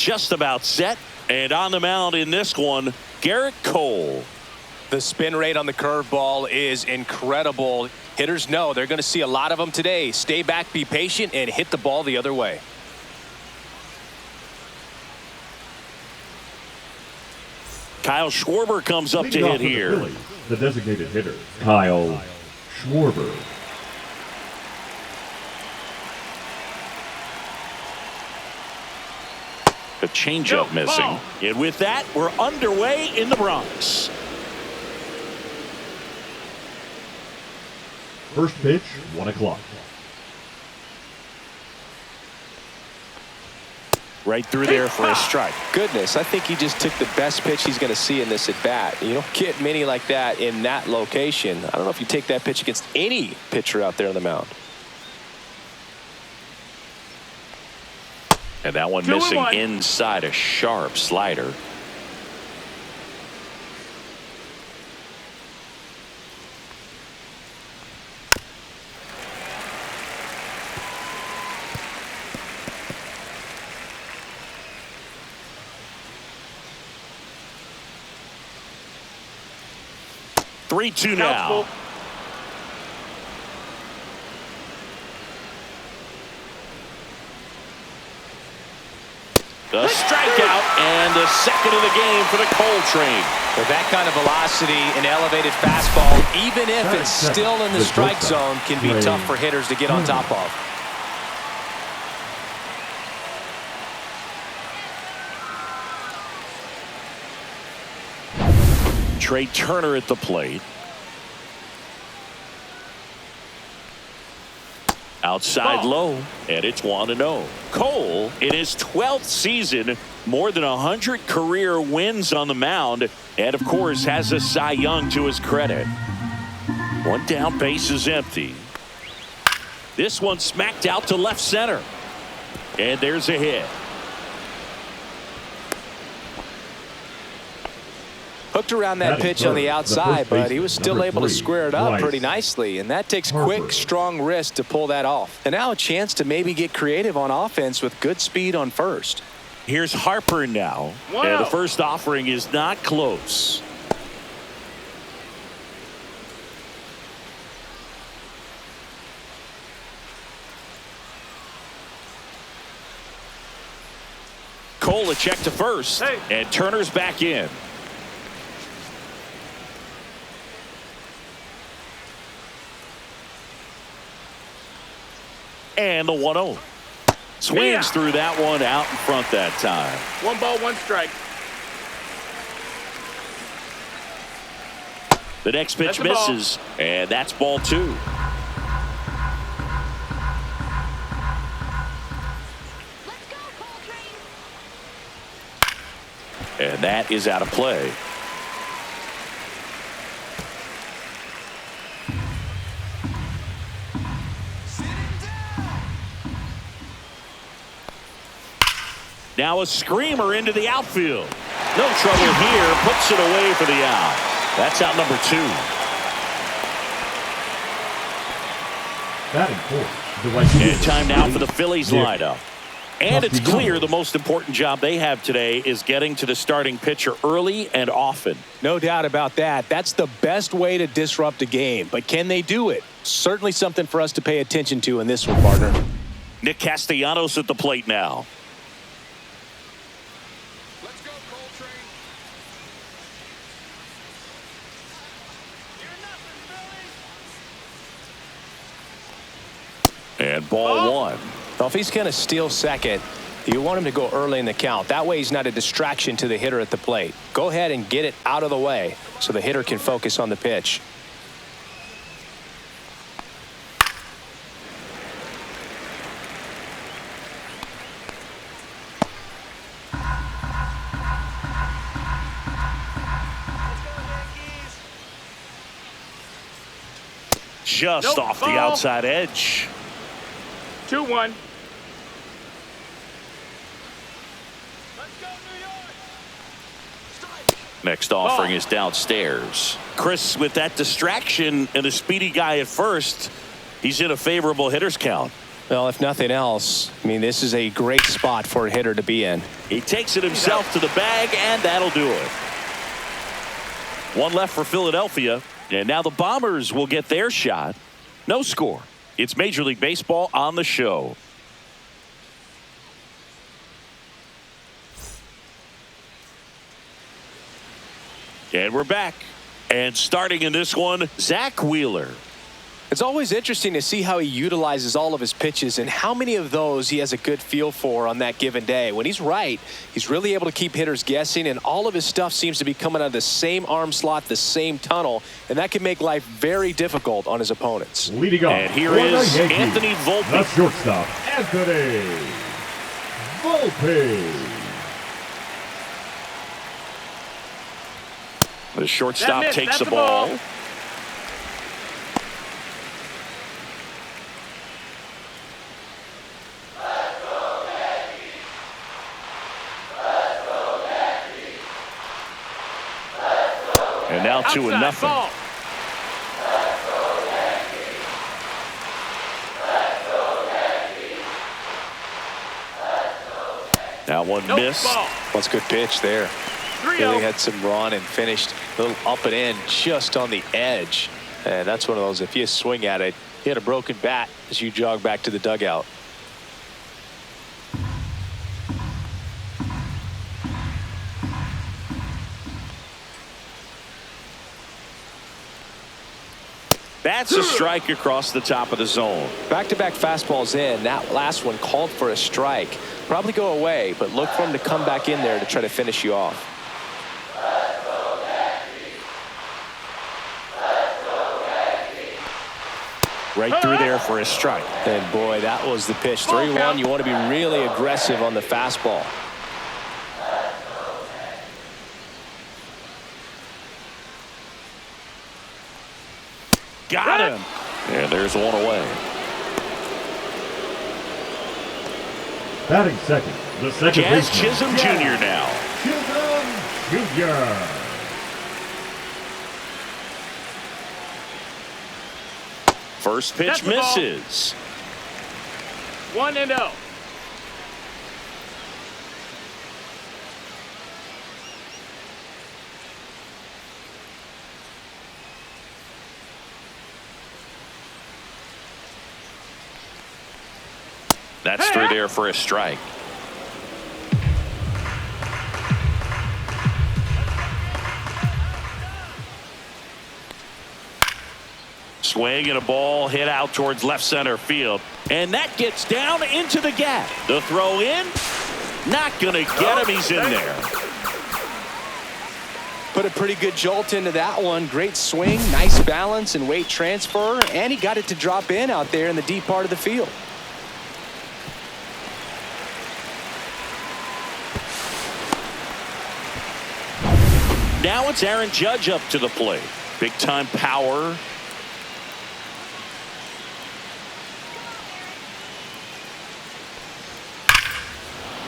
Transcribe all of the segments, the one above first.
just about set. And on the mound in this one, Garrett Cole. The spin rate on the curveball is incredible. Hitters know they're going to see a lot of them today. Stay back, be patient, and hit the ball the other way. Kyle Schwarber comes up to hit here. The Phillies, the designated hitter, Kyle Schwarber. A changeup missing. And with that, we're underway in the Bronx. First pitch, 1 o'clock. Right through there for a strike. Goodness, I think he just took the best pitch he's going to see in this at bat. You don't get many like that in that location. I don't know if you take that pitch against any pitcher out there on the mound. And that one missing inside, a sharp slider. Three-two now. The strikeout and the second of the game for the Cole train. With that kind of velocity and elevated fastball, even if it's still in the strike zone, can be tough for hitters to get on top of. Trey Turner at the plate. Outside low, and it's 1-0. Cole, in his 12th season, more than 100 career wins on the mound, and of course has a Cy Young to his credit. One down, base is empty. This one smacked out to left center. And there's a hit. Hooked around that pitch on the outside, but he was still able to square it up pretty nicely. And that takes quick, strong wrist to pull that off. And now a chance to maybe get creative on offense with good speed on first. Here's Harper now. And the first offering is not close. Cole a check to first. And Turner's back in. And the 1-0. Swings through that one out in front that time. 1 ball, 1 strike. The next pitch misses, and that's ball 2. Let's go, Coltrane. And that is out of play. Now a screamer into the outfield. No trouble here. Puts it away for the out. That's out number 2. Batting fourth. And time now for the Phillies lineup. And it's clear the most important job they have today is getting to the starting pitcher early and often. No doubt about that. That's the best way to disrupt a game. But can they do it? Certainly something for us to pay attention to in this one, partner. Nick Castellanos at the plate now. And ball 1. Well, if he's going to steal second, you want him to go early in the count. That way he's not a distraction to the hitter at the plate. Go ahead and get it out of the way so the hitter can focus on the pitch. Just off the outside edge. 2-1. Next offering is downstairs. Chris, with that distraction and a speedy guy at first, he's in a favorable hitter's count. Well, if nothing else, I mean, this is a great spot for a hitter to be in. He takes it himself to the bag, and that'll do it. One left for Philadelphia, and now the Bombers will get their shot. No score. It's Major League Baseball on the show. And we're back. And starting in this one, Zach Wheeler. It's always interesting to see how he utilizes all of his pitches and how many of those he has a good feel for on that given day. When he's right, he's really able to keep hitters guessing, and all of his stuff seems to be coming out of the same arm slot, the same tunnel, and that can make life very difficult on his opponents. Leading off, and here is Anthony Volpe. The shortstop, Anthony Volpe. The shortstop takes the ball. And now 2-0. Now one miss. That's a good pitch there. Really had some run and finished a little up and in just on the edge. And that's one of those, if you swing at it, you hit a broken bat as you jog back to the dugout. That's a strike across the top of the zone. Back-to-back fastballs in. That last one called for a strike. Probably go away, but look for him to come back in there to try to finish you off. Right through there for a strike. And boy, that was the pitch. 3-1. You want to be really aggressive on the fastball. Got him. And there's one away. Batting second, the second Jazz baseman, Chisholm Jr. now. Chisholm Jr. First pitch misses. 1-0. That's through there for a strike. Swing and a ball hit out towards left center field. And that gets down into the gap. The throw in. Not going to get him. He's in there. Put a pretty good jolt into that one. Great swing, nice balance and weight transfer. And he got it to drop in out there in the deep part of the field. Now it's Aaron Judge up to the plate. Big time power.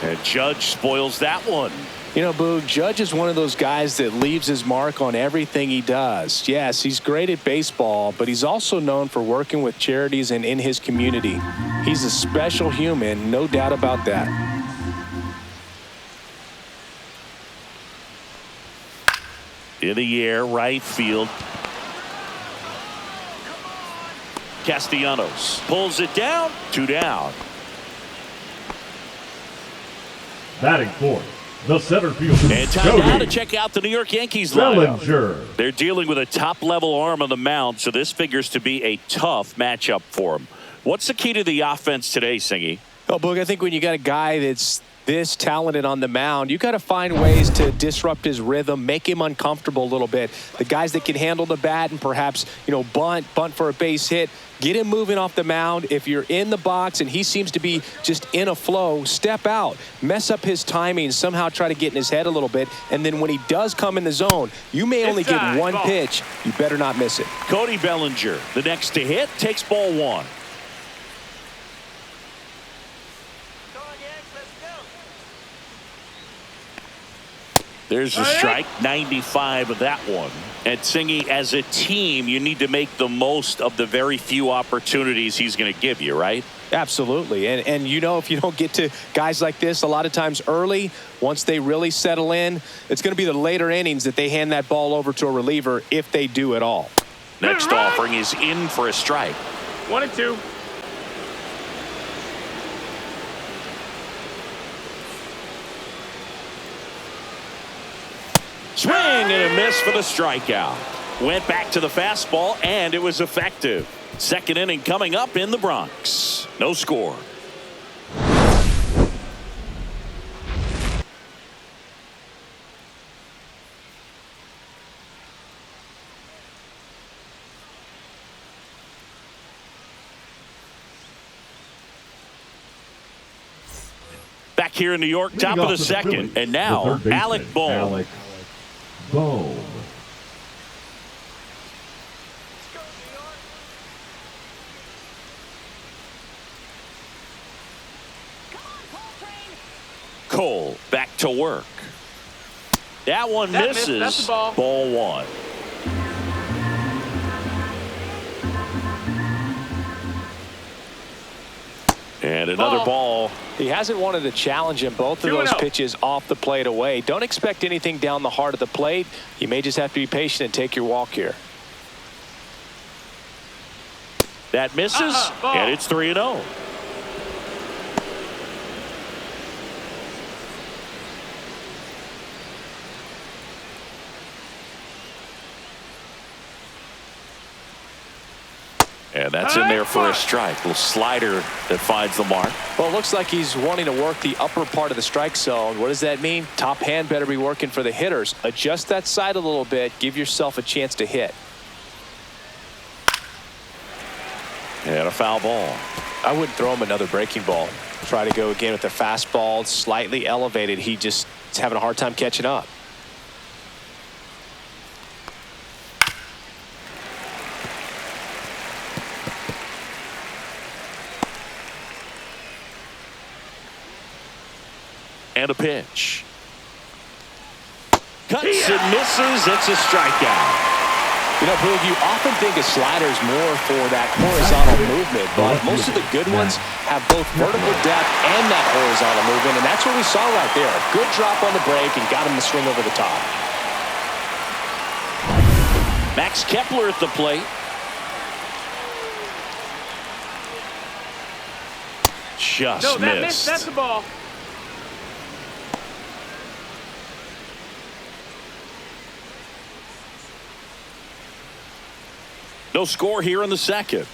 And Judge spoils that one. You know, Boog, Judge is one of those guys that leaves his mark on everything he does. Yes, he's great at baseball, but he's also known for working with charities and in his community. He's a special human, no doubt about that. In the air, right field. Castellanos pulls it down. 2 down. Batting fourth, the center fielder. And time now to check out the New York Yankees lineup. Bellinger. They're dealing with a top-level arm on the mound, so this figures to be a tough matchup for him. What's the key to the offense today, Singy? Well, Boog, I think when you got a guy that's this talented on the mound, you got to find ways to disrupt his rhythm, make him uncomfortable a little bit. The guys that can handle the bat and perhaps, you know, bunt for a base hit, get him moving off the mound. If you're in the box and he seems to be just in a flow, step out, mess up his timing, somehow try to get in his head a little bit. And then when he does come in the zone, you may only get one pitch. You better not miss it. Cody Bellinger, the next to hit, takes ball 1. There's a strike, 95 of that one. And Singy, as a team, you need to make the most of the very few opportunities he's going to give you, right? Absolutely. And you know, if you don't get to guys like this a lot of times early, once they really settle in, it's going to be the later innings that they hand that ball over to a reliever if they do at all. Next offering is in for a strike. 1-2. Swing and a miss for the strikeout. Went back to the fastball, and it was effective. Second inning coming up in the Bronx. No score. Back here in New York, top of the second. And now, Alec Bohm. Cole back to work. That one misses. That's the ball. Ball one. And another ball. He hasn't wanted to challenge him both of those pitches off the plate away. Don't expect anything down the heart of the plate. You may just have to be patient and take your walk here. That misses, and it's 3-0. And that's in there for a strike. Little slider that finds the mark. Well, it looks like he's wanting to work the upper part of the strike zone. What does that mean? Top hand better be working for the hitters. Adjust that side a little bit. Give yourself a chance to hit. And a foul ball. I wouldn't throw him another breaking ball. Try to go again with the fastball. Slightly elevated. He just is having a hard time catching up. And a pitch. Cuts and misses. It's a strikeout. You know, Boog, you often think a slider is more for that horizontal movement, but most of the good ones have both vertical depth and that horizontal movement, and that's what we saw right there. A good drop on the break and got him to swing over the top. Max Kepler at the plate. Just missed. That's the ball. No score here in the second.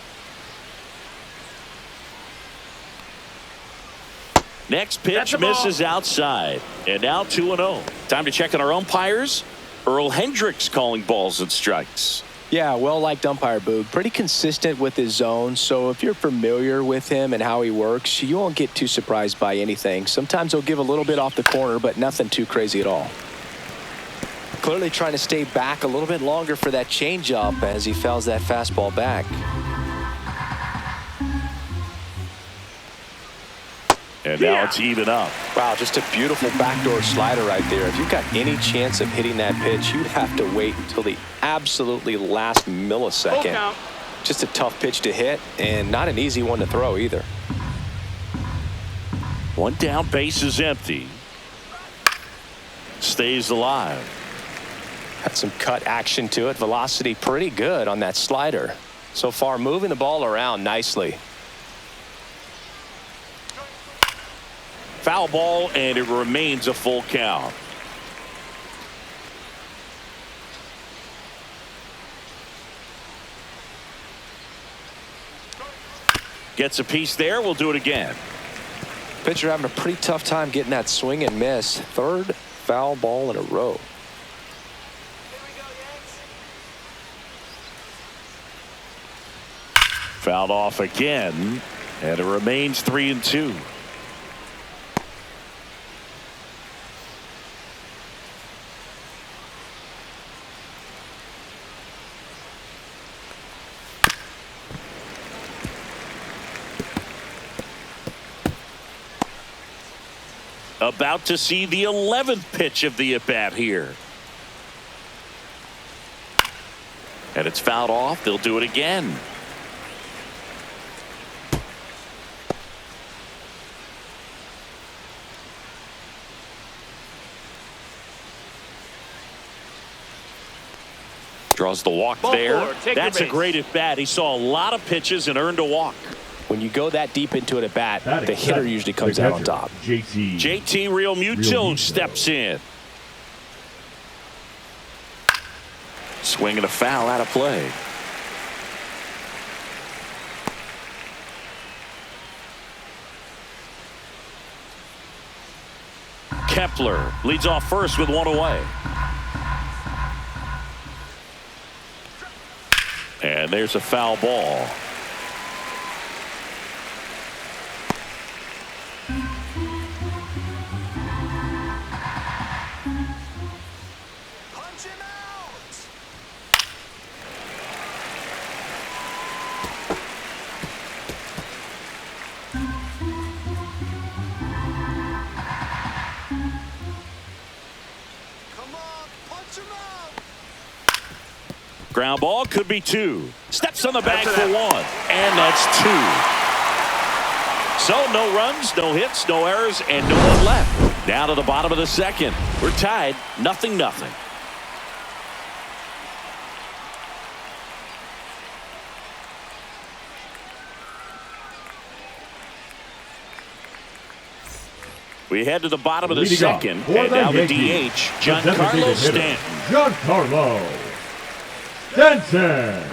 Next pitch misses outside. And now 2-0. Time to check on our umpires. Earl Hendricks calling balls and strikes. Yeah, well-liked umpire, Boog. Pretty consistent with his zone, so if you're familiar with him and how he works, you won't get too surprised by anything. Sometimes he'll give a little bit off the corner, but nothing too crazy at all. Clearly trying to stay back a little bit longer for that changeup as he fouls that fastball back. And now it's even up. Wow, just a beautiful backdoor slider right there. If you've got any chance of hitting that pitch, you'd have to wait until the absolutely last millisecond. Just a tough pitch to hit and not an easy one to throw either. One down, base is empty. Stays alive. Got some cut action to it. Velocity pretty good on that slider. So far moving the ball around nicely. Foul ball, and it remains a full count. Gets a piece there. We'll do it again. Pitcher having a pretty tough time getting that swing and miss. Third foul ball in a row. Fouled off again, and it remains 3-2. About to see the 11th pitch of the at-bat here. And it's fouled off. They'll do it again. Draws the walk Ball there. four, take That's a your base. great at bat. He saw a lot of pitches and earned a walk. When you go that deep into it at bat, Batting the hitter seventh, usually comes the out on catcher, top. JT Real Muto steps in. Swing and a foul out of play. Kepler leads off first with one away. And there's a foul ball. Ground ball could be two. Steps on the bag for one. And that's two. So no runs, no hits, no errors, and no one left. Down to the bottom of the second. We're tied 0-0. We head to the bottom of the second. And now the DH, Giancarlo Stanton. Giancarlo Stanton.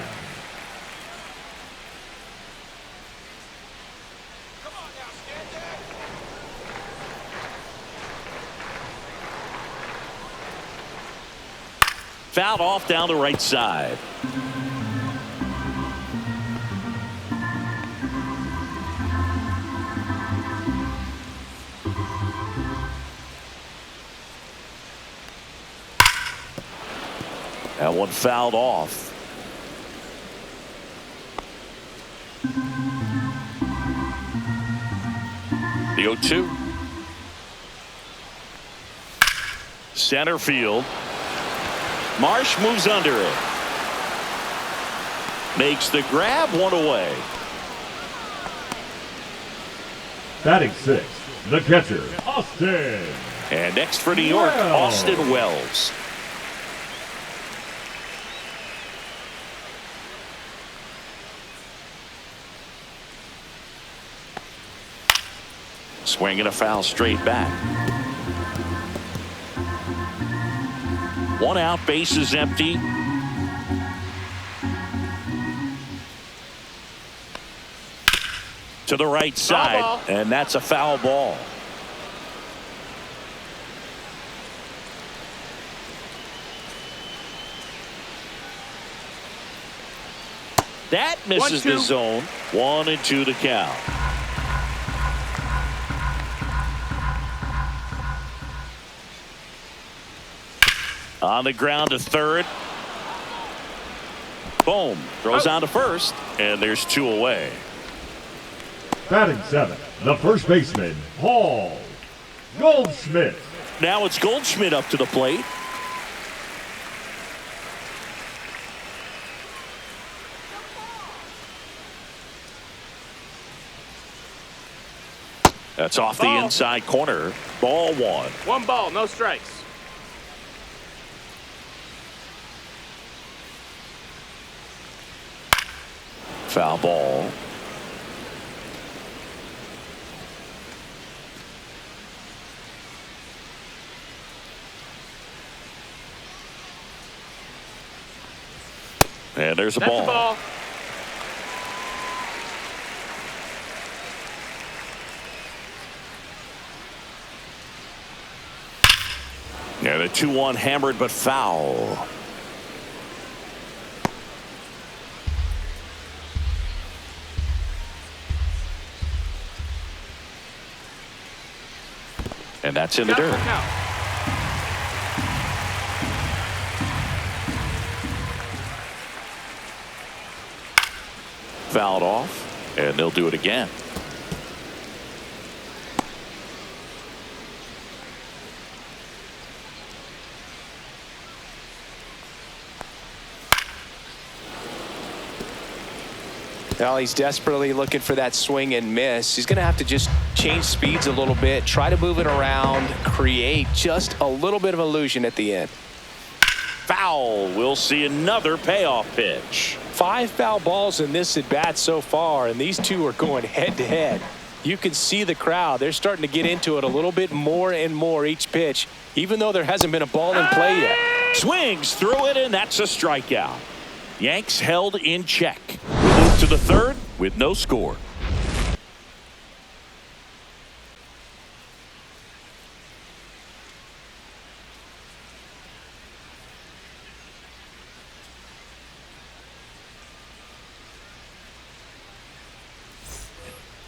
Fouled off down the right side. That one fouled off. The 0-2. Center field. Marsh moves under it. Makes the grab, one away. Batting sixth, the catcher, Austin. And next for New York, Austin Wells. Swing and a foul straight back. One out, base is empty. To the right side, and that's a foul ball. That misses the zone. 1-2 the count. On the ground to third. Boom. Throws on to first. And there's two away. Batting seventh, the first baseman, Paul Goldschmidt. Now it's Goldschmidt up to the plate. That's off the inside corner. Ball one. One ball, no strikes. Foul ball. And there's a That's ball. A ball. Yeah, the 2-1 hammered but foul. And that's in the dirt. Fouled off, and they'll do it again. Well, he's desperately looking for that swing and miss. He's going to have to just change speeds a little bit, try to move it around, create just a little bit of illusion at the end. foul. We'll see another payoff pitch. 5 foul balls in this at bat so far, and these two are going head to head. You can see the crowd. They're starting to get into it a little bit more and more each pitch, even though there hasn't been a ball in play yet. Swings through it, and that's a strikeout. Yanks held in check. We move to the third with no score.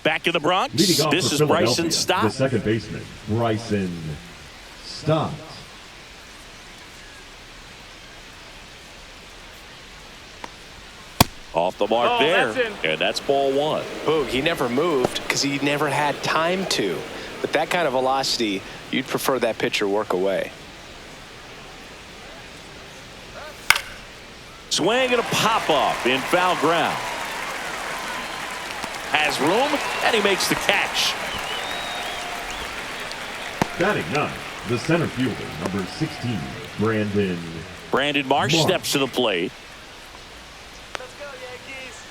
Back in the Bronx, Leading off this for is Bryson Philadelphia, Stott. the second baseman, Bryson Stott. Off the mark there, that's in. and that's ball one. Boog, he never moved because he never had time to. With that kind of velocity, you'd prefer that pitcher work away. Swing and a pop-up in foul ground. Has room, and he makes the catch. Batting ninth, the center fielder, number 16, Brandon Marsh steps to the plate. Let's go, Yankees.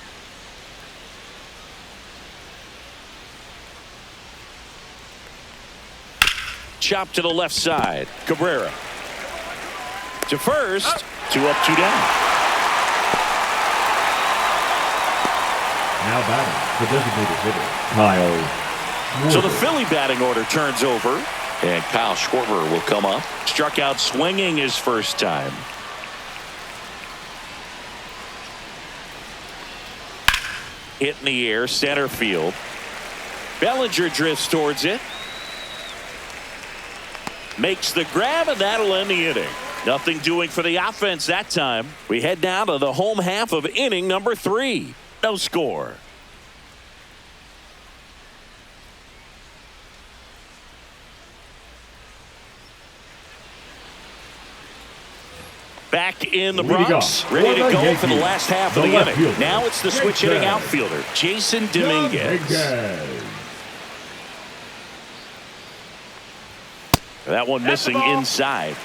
Chop to the left side. Cabrera. To first. 2 up, 2 down. Now batting, the designated hitter, Kyle So the Schwarber. Philly batting order turns over, and Kyle Schwarber will come up. Struck out swinging his first time. Hit in the air, center field. Bellinger drifts towards it. Makes the grab, and that'll end the inning. Nothing doing for the offense that time. We head down to the home half of inning number 3. No score. Back in the Leading Bronx, off ready to for the go for the Yankees, last half the of the left inning. fielder, Now it's the switch hitting Jason outfielder, Jason Dominguez. Dominguez. That one That's the missing ball. inside.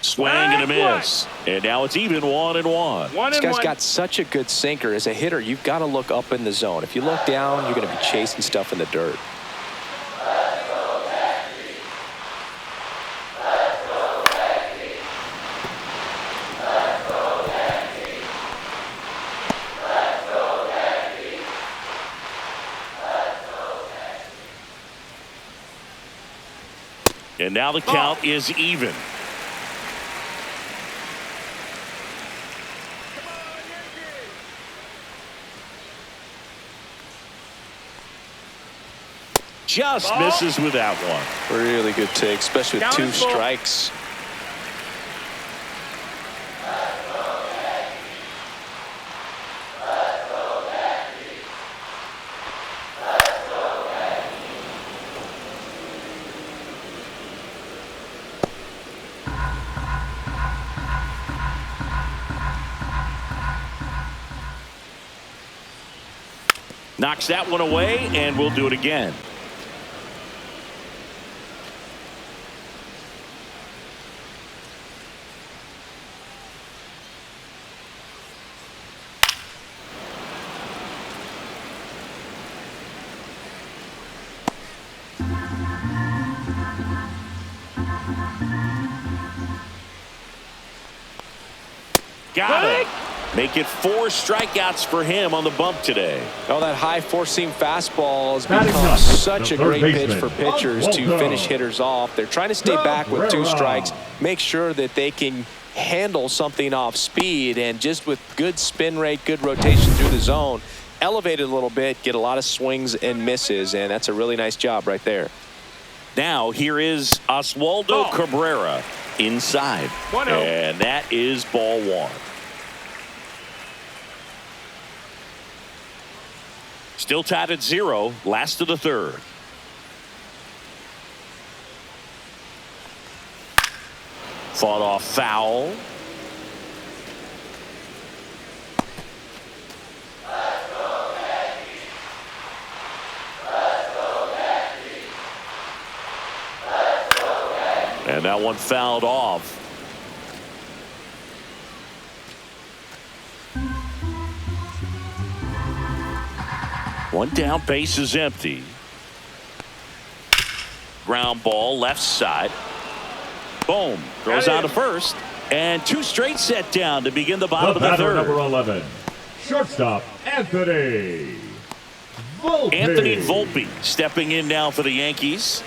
Swing and a miss. And now it's even 1-1. 1 This and guy's 1. got such a good sinker. As a hitter, you've got to look up in the zone. If you look down, you're going to be chasing stuff in the dirt. And now the count is even. Just misses with that one. Really good take, especially with Count 2 is full. strikes. Knocks that one away, and we'll do it again. Got it. Make it 4 strikeouts for him on the bump today. Oh, that high four-seam fastball has Batting become ninth, such the a great third pitch baseman, for pitchers to Oswaldo finish hitters off. They're trying to stay back with 2 strikes, make sure that they can handle something off speed, and just with good spin rate, good rotation through the zone, elevate it a little bit, get a lot of swings and misses, and that's a really nice job right there. Now here is Oswaldo Cabrera inside. 1-0. And that is ball 1. Still tied at 0, last of the third. Fought off foul. And that one fouled off. One down, base is empty. Ground ball, left side. Boom. Throws out to first. And two straight set down to begin the bottom of the third. Number 11, shortstop Anthony Volpe. Anthony Volpe stepping in now for the Yankees.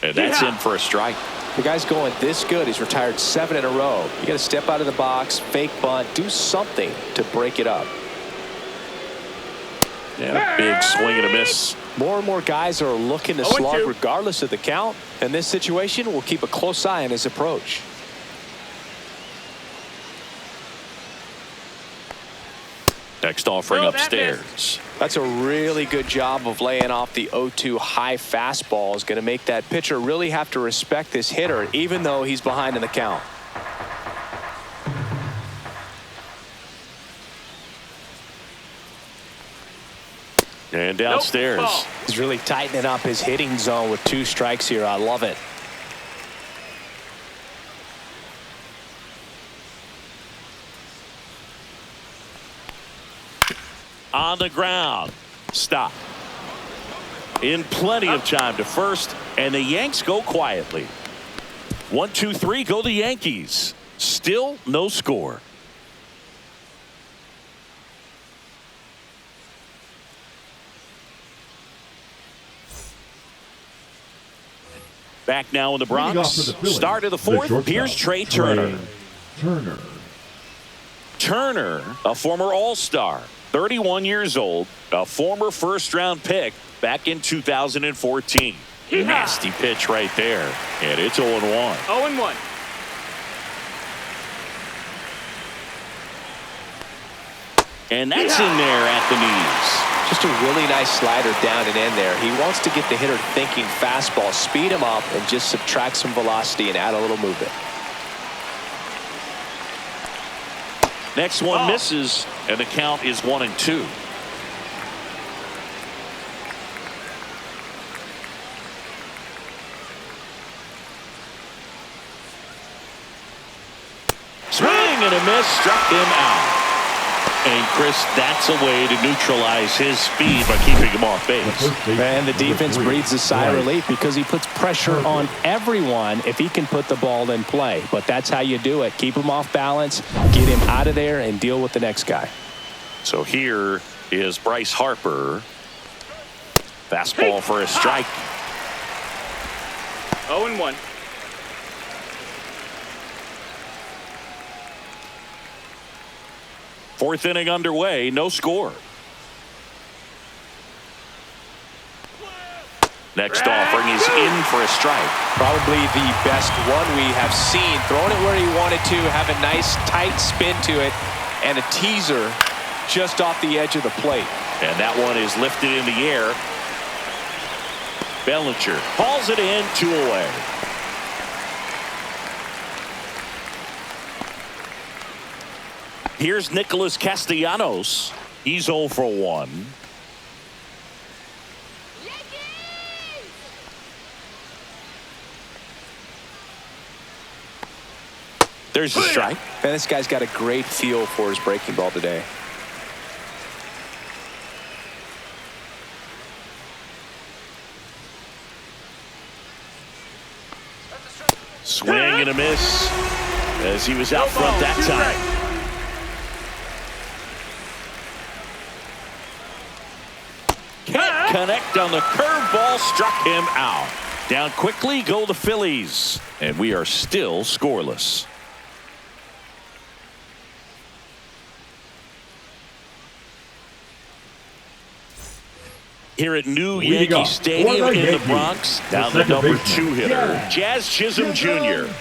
And that's in for a strike. The guy's going this good. He's retired 7 in a row. You got to step out of the box, fake bunt, do something to break it up. Yeah, big swing and a miss. More and more guys are looking to slug regardless of the count. In this situation, we'll keep a close eye on his approach. Next offering upstairs. That's a really good job of laying off the 0-2 high fastball. Is going to make that pitcher really have to respect this hitter, even though he's behind in the count. And downstairs. He's really tightening up his hitting zone with 2 strikes here. I love it. On the ground. Stop. In plenty of time to first, and the Yanks go quietly. 1, 2, 3, go the Yankees. Still no score. Back now in the Bronx. Start of the fourth. Here's Trey Turner. Turner, a former All-Star, 31 years old, a former first-round pick back in 2014. Nasty pitch right there, and it's 0-1. 0-1. And that's in there at the knees. Just a really nice slider down and in there. He wants to get the hitter thinking fastball, speed him up, and just subtract some velocity and add a little movement. Next one misses, and the count is 1-2. Swing and a miss, struck him out. And Chris, that's a way to neutralize his speed by keeping him off base. And the defense breathes a sigh of relief because he puts pressure on everyone if he can put the ball in play. But that's how you do it. Keep him off balance, get him out of there, and deal with the next guy. So here is Bryce Harper. Fastball for a strike. 0-1. Fourth inning underway, no score. Next offering is in for a strike. Probably the best one we have seen. Throwing it where he wanted to, have a nice tight spin to it, and a teaser just off the edge of the plate. And that one is lifted in the air. Bellinger hauls it in, 2 away. Here's Nicholas Castellanos. He's 0 for 1. There's a strike. And this guy's got a great feel for his breaking ball today. Swing and a miss as he was out front that time. Can't connect on the curveball, struck him out. Down quickly go the Phillies, and we are still scoreless. Here at New Yankee Stadium in the Bronx, down the number 2 hitter, Jazz Chisholm Jr.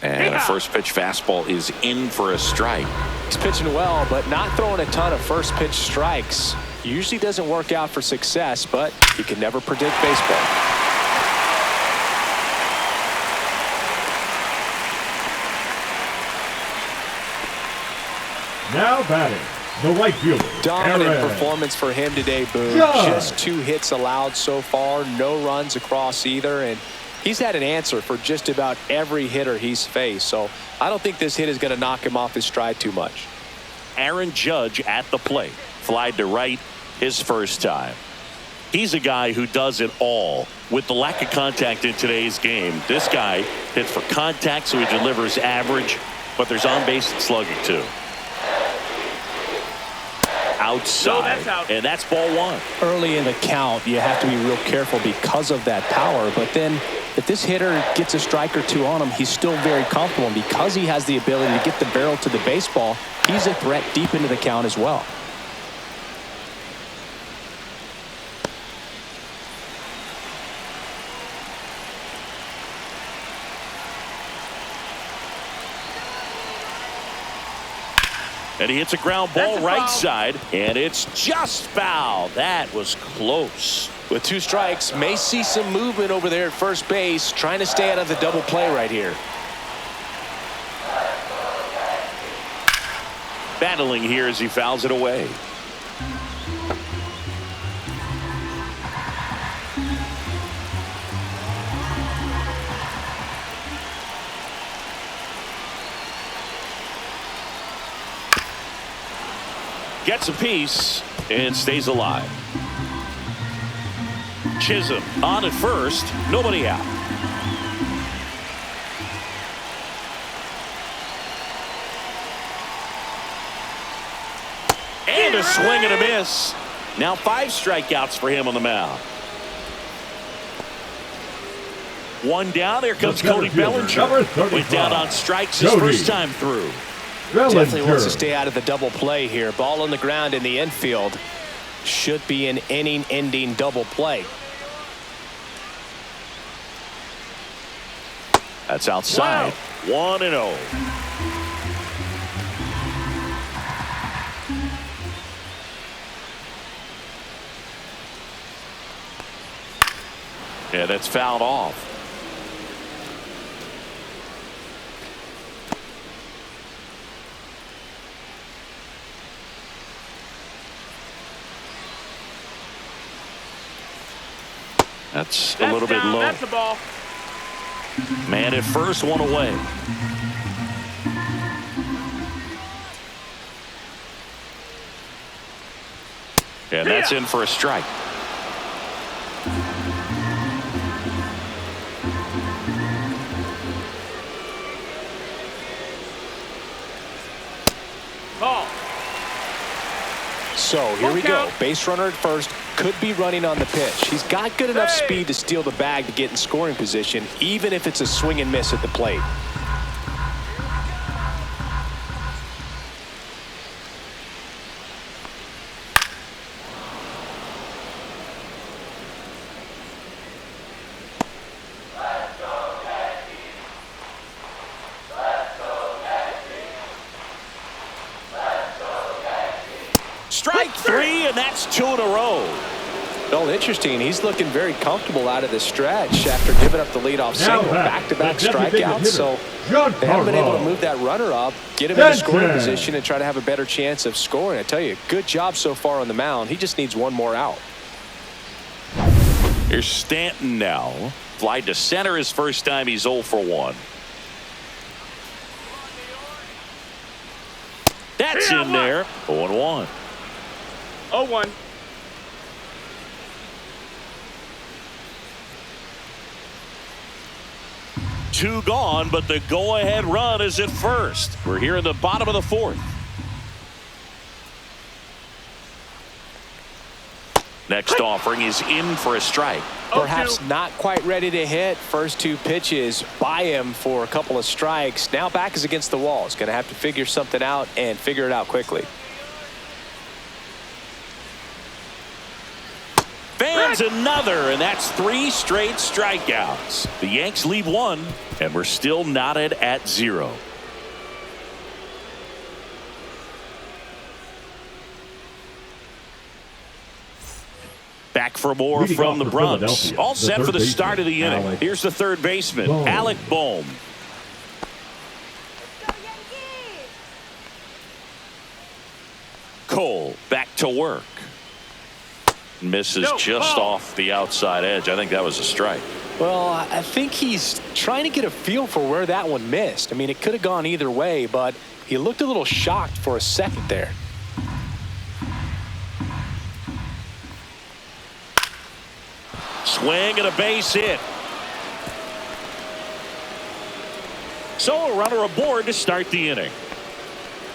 And a first pitch fastball is in for a strike. He's pitching well, but not throwing a ton of first pitch strikes. Usually doesn't work out for success, but you can never predict baseball. Now batting, the right fielder. Dominant Aaron. performance for him today, Boone. Judge. Just 2 hits allowed so far, no runs across either, and he's had an answer for just about every hitter he's faced. So I don't think this hit is going to knock him off his stride too much. Aaron Judge at the plate. Flied to right his first time. He's a guy who does it all. With the lack of contact in today's game, this guy hits for contact, so he delivers average, but there's on-base and slugging too. Outside, No, that's out. and that's ball 1. Early in the count, you have to be real careful because of that power, but then if this hitter gets a strike or 2 on him, he's still very comfortable, and because he has the ability to get the barrel to the baseball, he's a threat deep into the count as well. And he hits a ground ball That's a right foul. side, and it's just foul. That was close. With 2 strikes, may see some movement over there at first base, trying to stay out of the double play right here. Battling here as he fouls it away. Gets a piece and stays alive. Chisholm on at first, nobody out. And a swing and a miss. Now 5 strikeouts for him on the mound. 1 down. There comes Cody Bellinger. Went down on strikes his first time through. Definitely wants to stay out of the double play here. Ball on the ground in the infield. Should be an inning-ending double play. That's outside. 1-0. Yeah, that's fouled off. That's a little bit down. low. That's the ball. Man at first, 1 away. And that's in for a strike. Ball. So here we go. count. Base runner at first. Could be running on the pitch. He's got good enough speed to steal the bag to get in scoring position, even if it's a swing and miss at the plate. Strike 3, and that's 2 in a row. Well, interesting. He's looking very comfortable out of the stretch after giving up the leadoff single. Back-to-back strikeouts, so they haven't been able to move that runner up, get him in scoring position, and try to have a better chance of scoring. I tell you, good job so far on the mound. He just needs 1 more out. Here's Stanton now. Fly to center his first time. He's 0 for 1. That's in there. 0-1. 0-1. Two gone, but the go-ahead run is at first. We're here in the bottom of the 4th. Next offering is in for a strike. Perhaps not quite ready to hit. First 2 pitches by him for a couple of strikes. Now back is against the wall. He's going to have to figure something out and figure it out quickly. Fans another, and that's 3 straight strikeouts. The Yanks leave 1, and we're still knotted at 0. Back for more Leading from off the for Bronx. Philadelphia, All the set for third the start of the baseman, inning. Alec Here's the third baseman, Bohm. Alec Bohm. to work. Misses just off the outside edge. I think that was a strike. Well, I think he's trying to get a feel for where that one missed. I mean, it could have gone either way, but he looked a little shocked for a second there. Swing and a base hit. So a runner aboard to start the inning.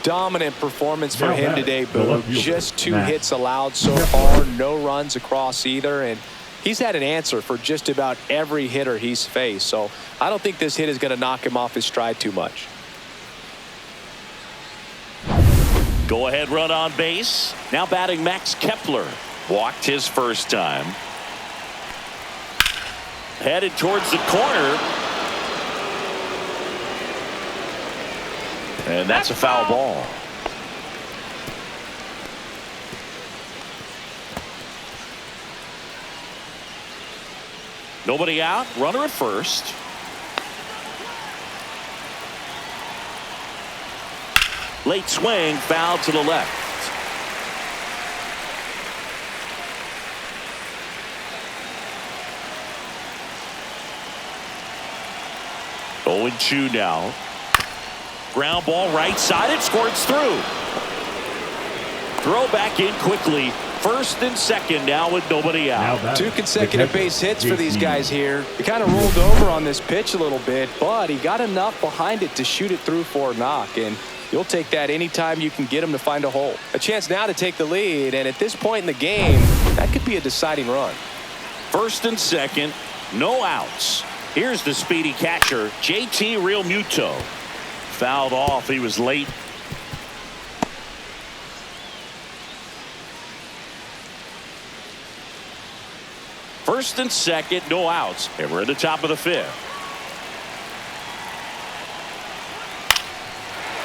Dominant performance for him today, Boo. Just 2 hits allowed so far, no runs across either, and he's had an answer for just about every hitter he's faced. So I don't think this hit is going to knock him off his stride too much. Go ahead run on base. Now batting Max Kepler. Walked his first time. Headed towards the corner. And that's a foul ball. Nobody out. Runner at first. Late swing, foul to the left. Oh, 0-2 now. Ground ball right side. It squirts through. Throw back in quickly. First and second now with nobody out. 2 consecutive base hits for these guys here. He kind of rolled over on this pitch a little bit, but he got enough behind it to shoot it through for a knock. And you'll take that anytime you can get him to find a hole. A chance now to take the lead, and at this point in the game, that could be a deciding run. First and second, no outs. Here's the speedy catcher, JT Realmuto. Fouled off. He was late. First and second, no outs. And we're at the top of the 5th.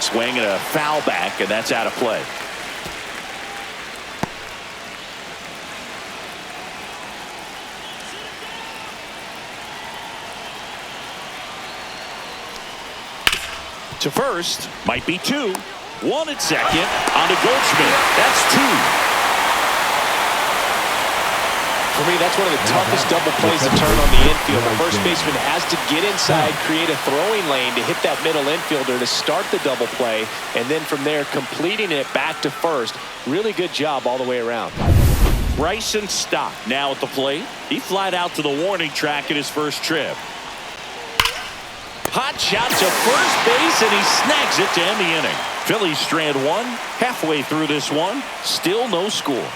Swing and a foul back, and that's out of play. To first, might be 2. 1 at second on to Goldschmidt. That's 2. For me, that's one of the toughest double plays to turn on the infield. The first baseman has to get inside, create a throwing lane to hit that middle infielder to start the double play, and then from there completing it back to first. Really good job all the way around. Bryson Stott now at the plate. He flied out to the warning track in his first trip. Hot shot to first base, and he snags it to end the inning. Phillies strand 1. Halfway through this one, still no score.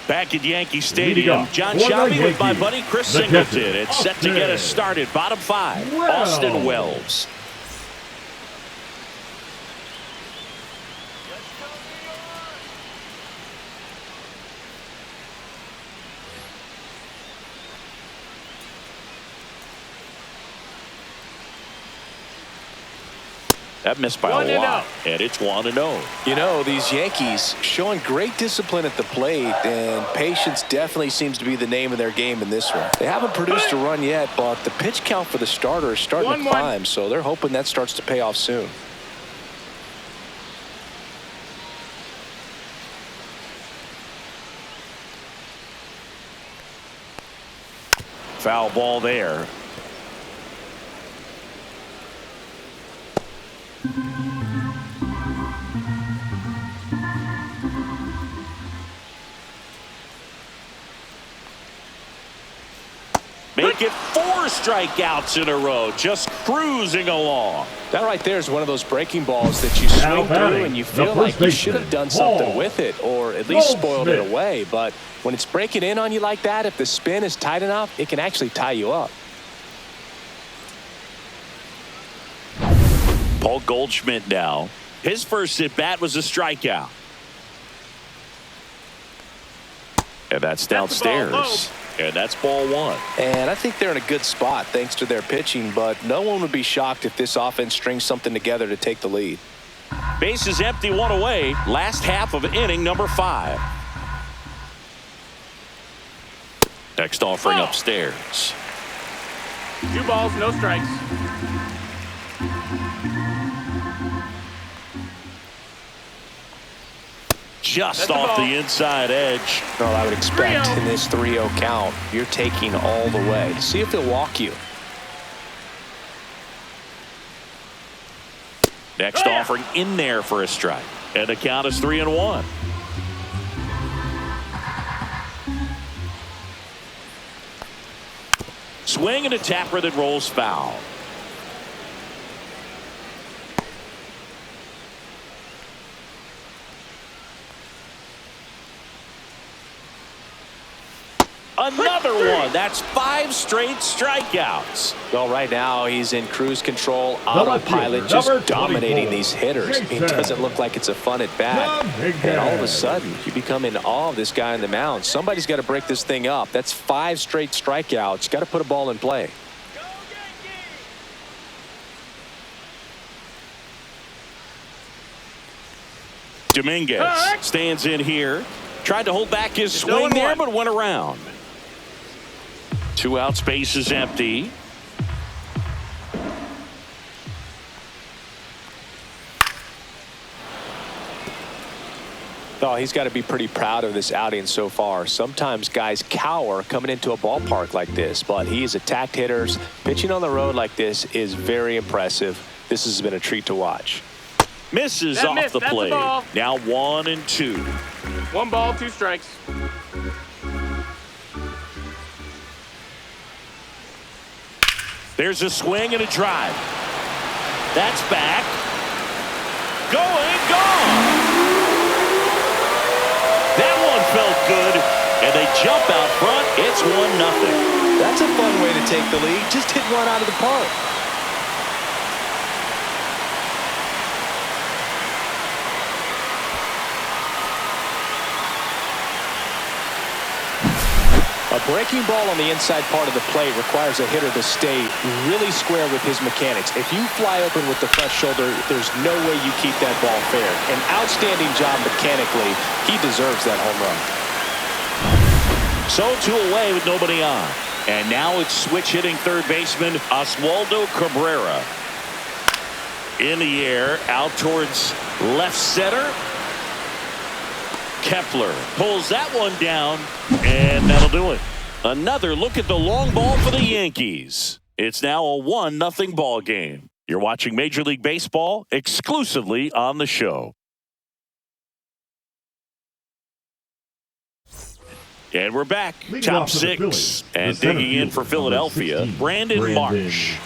Back at Yankee Stadium, John Shelby with my buddy Chris Singleton. It's set to get us started. Bottom 5, Austin Wells. That missed by a lot, and it's 1-0. You know, these Yankees showing great discipline at the plate, and patience definitely seems to be the name of their game in this one. They haven't produced a run yet, but the pitch count for the starter is starting to climb, so they're hoping that starts to pay off soon. Foul ball there. Make it 4 strikeouts in a row, just cruising along. That right there is one of those breaking balls that you swing through and you feel like you should have done something with it, or at least spoiled it away. But when it's breaking in on you like that, if the spin is tight enough, it can actually tie you up. Paul Goldschmidt now. His first at bat was a strikeout. And that's downstairs. And that's ball 1. And I think they're in a good spot thanks to their pitching, but no one would be shocked if this offense strings something together to take the lead. Base is empty, 1 away. Last half of inning number 5. Next offering upstairs. 2 balls, no strikes. Just That's a off ball. the inside edge. Well, I would expect 3-0. in this 3-0 count, you're taking all the way. See if he'll walk you. Next offering in there for a strike. And the count is 3-1. Swing and a tapper that rolls foul. Another one. That's 5 straight strikeouts. Well, right now he's in cruise control, autopilot, just dominating these hitters. It doesn't look like it's a fun at bat. And all of a sudden, you become in awe of this guy on the mound. Somebody's got to break this thing up. That's 5 straight strikeouts. Got to put a ball in play. Dominguez stands in here. Tried to hold back his swing there, but went around. 2 out, space is empty. Oh, he's got to be pretty proud of this outing so far. Sometimes guys cower coming into a ballpark like this, but he has attacked hitters. Pitching on the road like this is very impressive. This has been a treat to watch. Misses That off missed. the That's a plate. ball. Now 1-2. 1 ball, 2 strikes. There's a swing and a drive. That's back. Going, gone. That one felt good, and they jump out front. It's 1-0. That's a fun way to take the lead. Just hit one out of the park. A breaking ball on the inside part of the plate requires a hitter to stay really square with his mechanics. If you fly open with the front shoulder, there's no way you keep that ball fair. An outstanding job mechanically. He deserves that home run. So 2 away with nobody on. And now it's switch hitting third baseman Oswaldo Cabrera. In the air, out towards left center. Kepler pulls that one down, and that'll do it. Another look at the long ball for the Yankees. It's now a 1-0 ball game. You're watching Major League Baseball exclusively on the show. And we're back. Top 6. And digging in for Philadelphia, Brandon Marsh.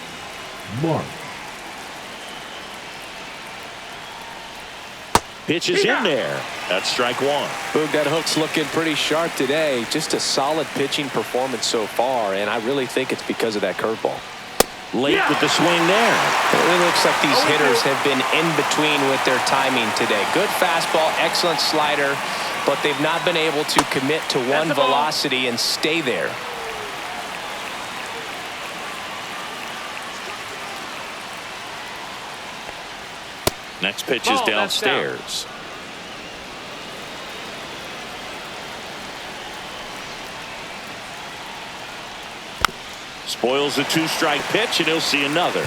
Pitches in there. That's strike 1. Boog, that hook's looking pretty sharp today. Just a solid pitching performance so far, and I really think it's because of that curveball. Late with the swing there. It looks like these hitters have been in between with their timing today. Good fastball, excellent slider, but they've not been able to commit to one velocity and stay there. Next pitch is downstairs. Spoils a 2-strike pitch, and he'll see another.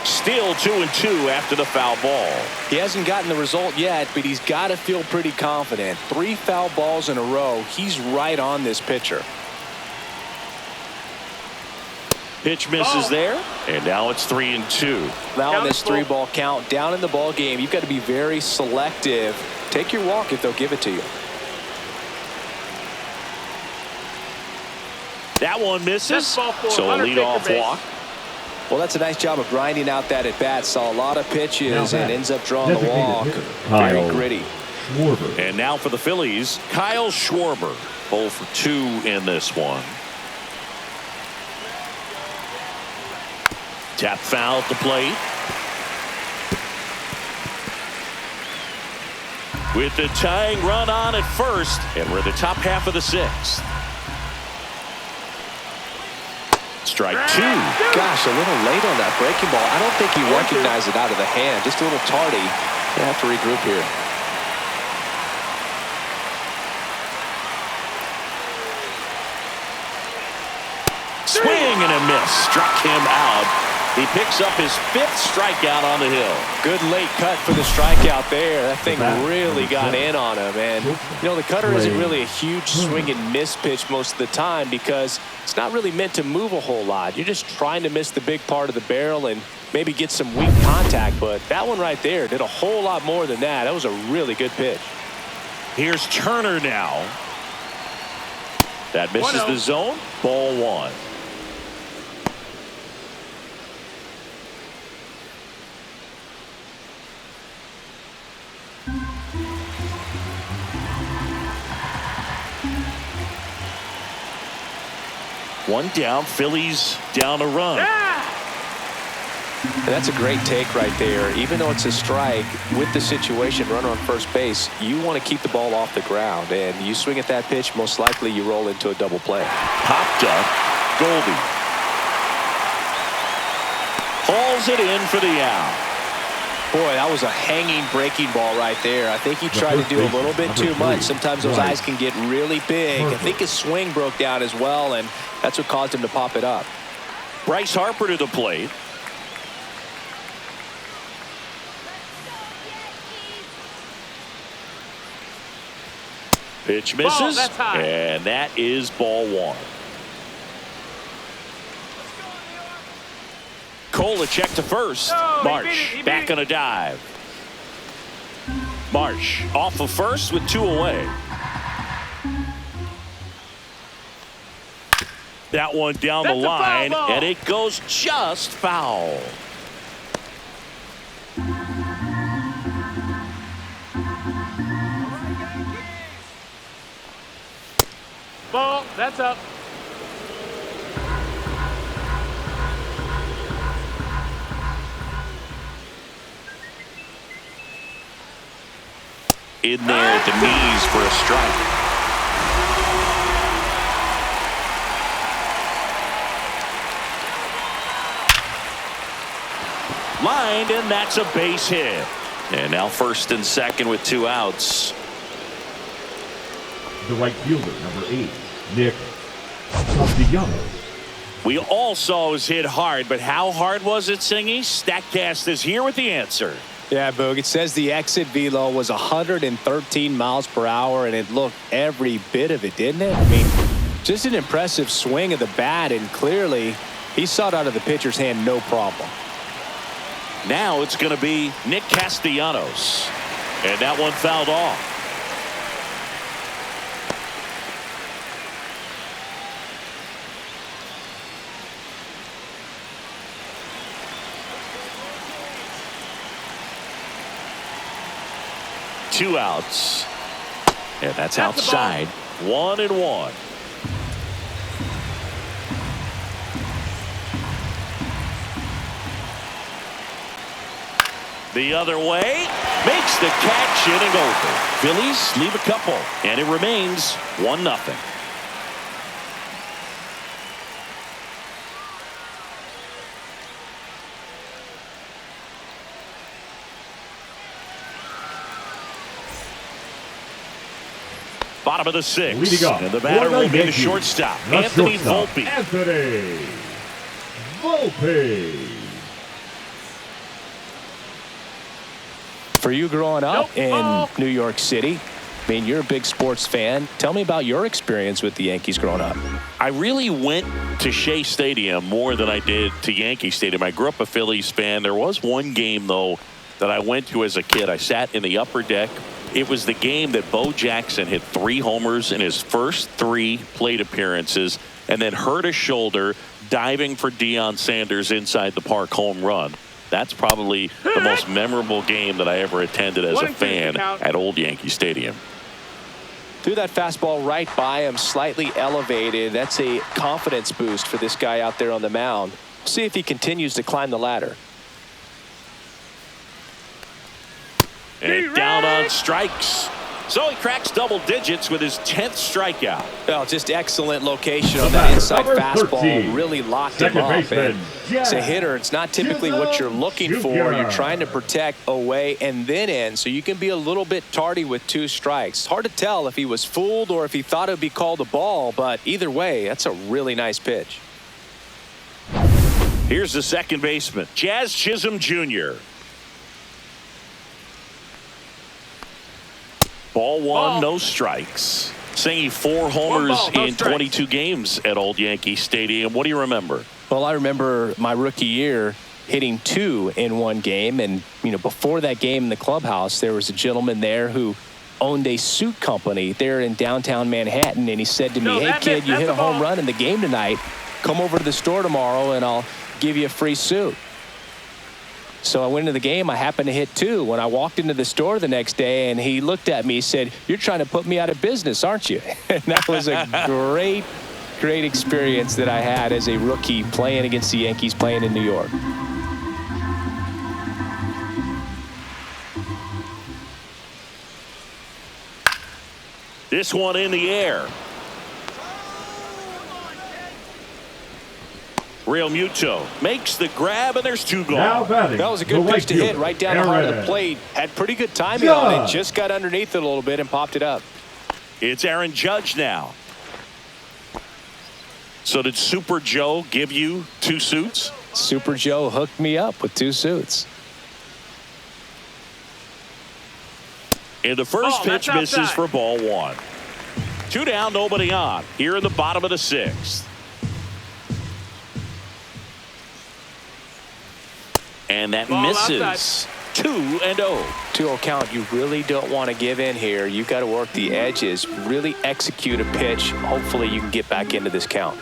Still 2-2 after the foul ball. He hasn't gotten the result yet, but he's got to feel pretty confident. 3 foul balls in a row. He's right on this pitcher. Pitch misses there, and now it's 3-2. Now in this 3-ball count, down in the ball game, you've got to be very selective. Take your walk if they'll give it to you. That one misses, so a leadoff walk. Well, that's a nice job of grinding out that at-bat. Saw a lot of pitches and ends up drawing the walk. Very gritty. And now for the Phillies, Kyle Schwarber. 0 for 2 in this one. Tap foul at the plate. with the tying run on at first, and we're the top half of the sixth. Strike two. Gosh, a little late on that breaking ball. I don't think he recognized it out of the hand. Just a little tardy. They have to regroup here. Swing and a miss. Struck him out. He picks up his 5th strikeout on the hill. Good late cut for the strikeout there. That thing really got in on him. And, you know, the cutter isn't really a huge swing and miss pitch most of the time because it's not really meant to move a whole lot. You're just trying to miss the big part of the barrel and maybe get some weak contact. But that one right there did a whole lot more than that. That was a really good pitch. Here's Turner now. That misses the zone. Ball one. One down, Phillies down a run. And that's a great take right there. Even though it's a strike, with the situation, runner on first base, you want to keep the ball off the ground. And you swing at that pitch, most likely you roll into a double play. Popped up, Goldie. Hauls it in for the out. Boy, that was a hanging breaking ball right there. I think he tried to do a little bit too much. Sometimes those eyes can get really big. I think his swing broke down as well, and that's what caused him to pop it up. Bryce Harper to the plate. Pitch misses, and that is ball one. Cole a check to first. Marsh back on a dive. Marsh off of first with 2 away. That one down the line, and it goes just foul. Ball, that's up. In there at the knees for a strike. Lined, and that's a base hit. And now first and second with 2 outs. The right fielder, number 8, Nick Castellanos. We all saw it was hit hard, but how hard was it, Singy? Statcast is here with the answer. Yeah, Boog, it says the exit velo was 113 miles per hour, and it looked every bit of it, didn't it? I mean, just an impressive swing of the bat, and clearly he saw it out of the pitcher's hand no problem. Now it's going to be Nick Castellanos, and that one fouled off. Two outs, and that's outside. 1-1. The other way, makes the catch, inning over. Phillies leave a couple, and it remains 1-0. Bottom of the 6th, and the batter will be the shortstop, Anthony Volpe. Anthony Volpe. For you growing up in New York City, I mean, you're a big sports fan. Tell me about your experience with the Yankees growing up. I really went to Shea Stadium more than I did to Yankee Stadium. I grew up a Phillies fan. There was one game, though, that I went to as a kid. I sat in the upper deck. It was the game that Bo Jackson hit 3 homers in his first 3 plate appearances and then hurt his shoulder diving for Deion Sanders inside the park home run. That's probably the most memorable game that I ever attended as a fan at Old Yankee Stadium. Threw that fastball right by him, slightly elevated. That's a confidence boost for this guy out there on the mound. See if he continues to climb the ladder. And down on strikes. So he cracks double digits with his 10th strikeout. Well, just excellent location on that inside fastball. 13. Really locked him up. And as a hitter, it's not typically what you're looking for. You're trying to protect away and then in, so you can be a little bit tardy with 2 strikes. Hard to tell if he was fooled or if he thought it would be called a ball, but either way, that's a really nice pitch. Here's the second baseman, Jazz Chisholm Jr. Ball 1, no strikes. Singing 4 homers in 22 games at Old Yankee Stadium. What do you remember? Well, I remember my rookie year hitting 2 in one game. And, before that game in the clubhouse, there was a gentleman there who owned a suit company there in downtown Manhattan. And he said to me, hey, kid, you hit a home run in the game tonight. Come over to the store tomorrow and I'll give you a free suit. So I went into the game. I happened to hit 2. When I walked into the store the next day, and he looked at me, he said, you're trying to put me out of business, aren't you? And that was a great experience that I had as a rookie playing against the Yankees, playing in New York. This one in the air. Real Muto makes the grab, and there's 2 gone. That was a good pitch to hit right down the heart of the plate. Had pretty good timing on it. Just got underneath it a little bit and popped it up. It's Aaron Judge now. So did Super Joe give you 2 suits? Super Joe hooked me up with 2 suits. And the first pitch misses for ball 1. 2 down, nobody on. Here in the bottom of the 6th. And that misses. 2-0. 2-0 count. You really don't want to give in here. You've got to work the edges, really execute a pitch. Hopefully you can get back into this count.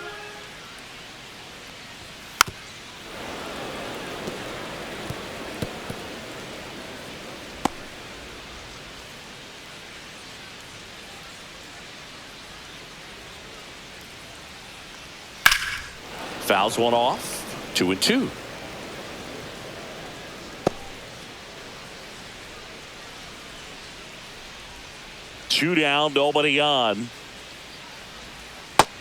Fouls one off. 2-2. Two down, nobody on.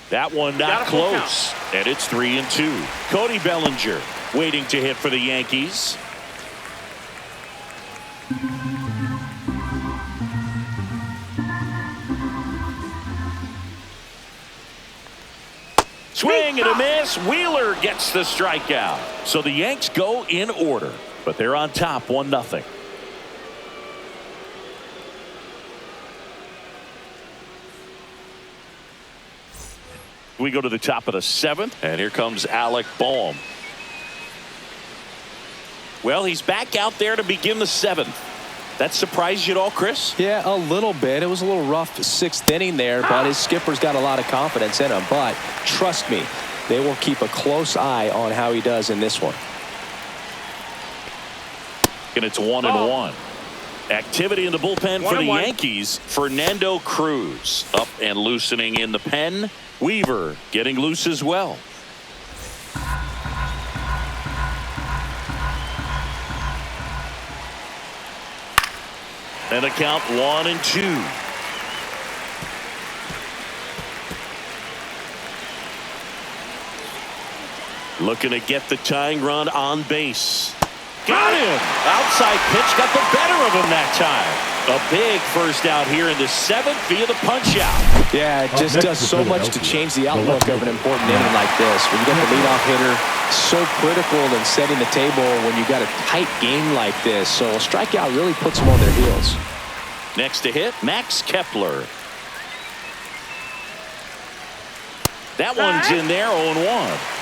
That one not close. And it's 3-2. Cody Bellinger waiting to hit for the Yankees. Swing and a miss. Wheeler gets the strikeout. So the Yanks go in order, but they're on top 1-0. We go to the top of the 7th, and here comes Alec Boehm. Well, he's back out there to begin the 7th. That surprised you at all, Chris? Yeah, a little bit. It was a little rough 6th inning there, but his skipper's got a lot of confidence in him. But trust me, they will keep a close eye on how he does in this one. And it's 1-1. Activity in the bullpen for the Yankees. Fernando Cruz up and loosening in the pen. Weaver getting loose as well. And the count 1-2. Looking to get the tying run on base. Got him. Outside pitch got the better of him that time. A big first out here in the 7th via the punch out. Yeah, it just does so much to change the outlook of an important inning like this. When you get the leadoff hitter, so critical in setting the table when you got a tight game like this. So a strikeout really puts them on their heels. Next to hit, Max Kepler. That one's in there, 0-1.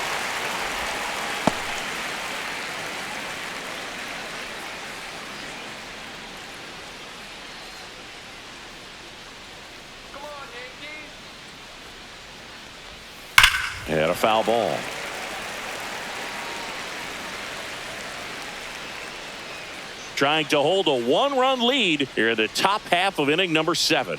And a foul ball. Trying to hold a 1-run lead here in the top half of inning number 7.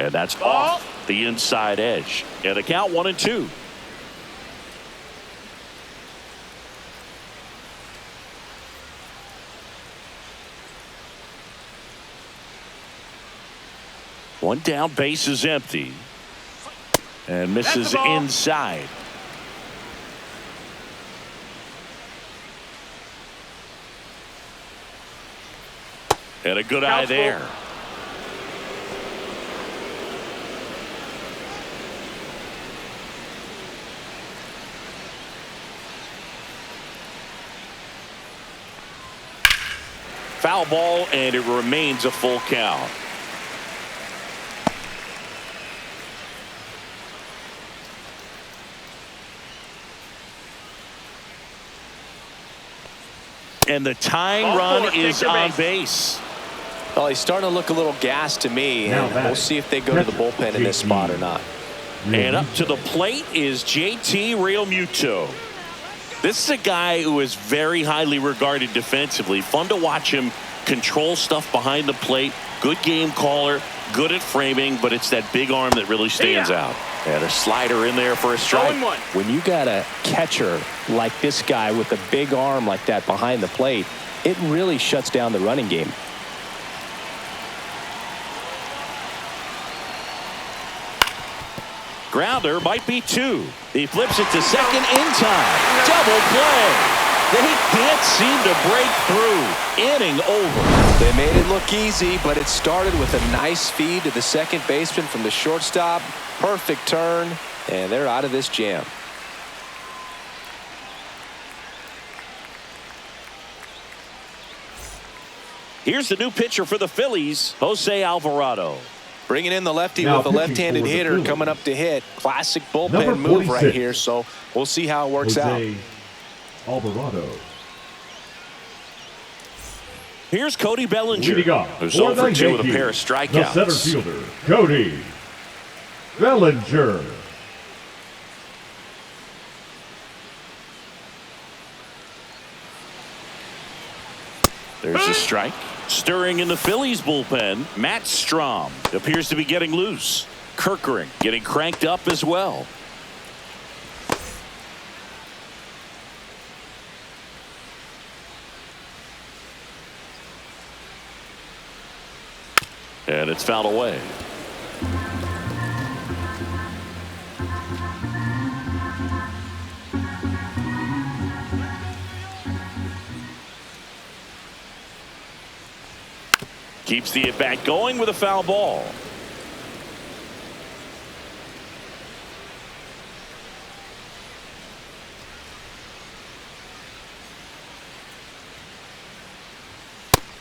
And that's off the inside edge. And the count 1-2. One down, base is empty. And misses inside. And a good eye there. Foul ball, and it remains a full count. And the tying run is on base. Well, he's starting to look a little gassed to me, and we'll see if they go to the bullpen in this spot or not. And up to the plate is JT Realmuto. This is a guy who is very highly regarded defensively. Fun to watch him control stuff behind the plate. Good game caller, good at framing, but it's that big arm that really stands out. And a slider in there for a strike. When you got a catcher like this guy with a big arm like that behind the plate, it really shuts down the running game. Grounder might be 2. He flips it to second in time. Double play. They can't seem to break through. Inning over. They made it look easy, but it started with a nice feed to the second baseman from the shortstop. Perfect turn, and they're out of this jam. Here's the new pitcher for the Phillies, Jose Alvarado. Bringing in the lefty with a left-handed hitter coming up to hit. Classic bullpen move right here, so we'll see how it works out. Alvarado. Here's Cody Bellinger, who's for 0 for 2 with a pair of strikeouts. The center fielder, Cody Bellinger. There's a strike. Stirring in the Phillies bullpen, Matt Strom appears to be getting loose. Kerkering getting cranked up as well. And it's fouled away. Keeps the at-bat going with a foul ball.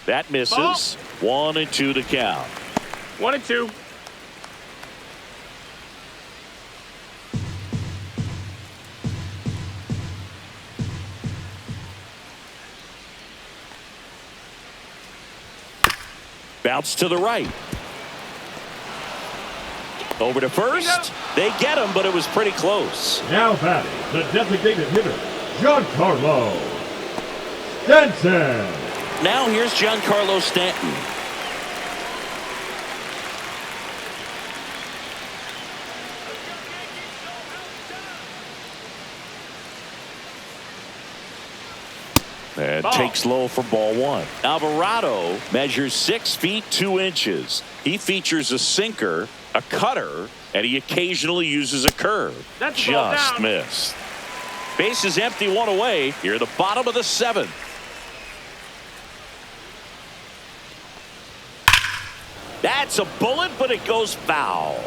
That misses. 1-2 to count. 1-2. Bounce to the right. Over to first. They get him, but it was pretty close. Now batting, the designated hitter, Giancarlo Stanton. Now here's Giancarlo Stanton. And takes low for ball 1. Alvarado measures 6 feet 2 inches. He features a sinker, a cutter, and he occasionally uses a curve. That's just missed. Base is empty, 1 away. Here at the bottom of the 7th. That's a bullet, but it goes foul.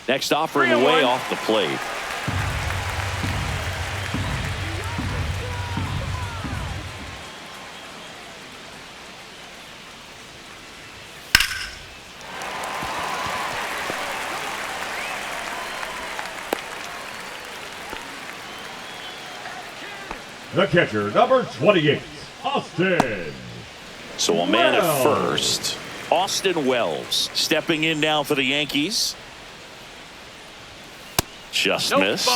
Next offering way off the plate. The catcher, number 28, Austin. So a man at first. Austin Wells stepping in now for the Yankees. Just missed.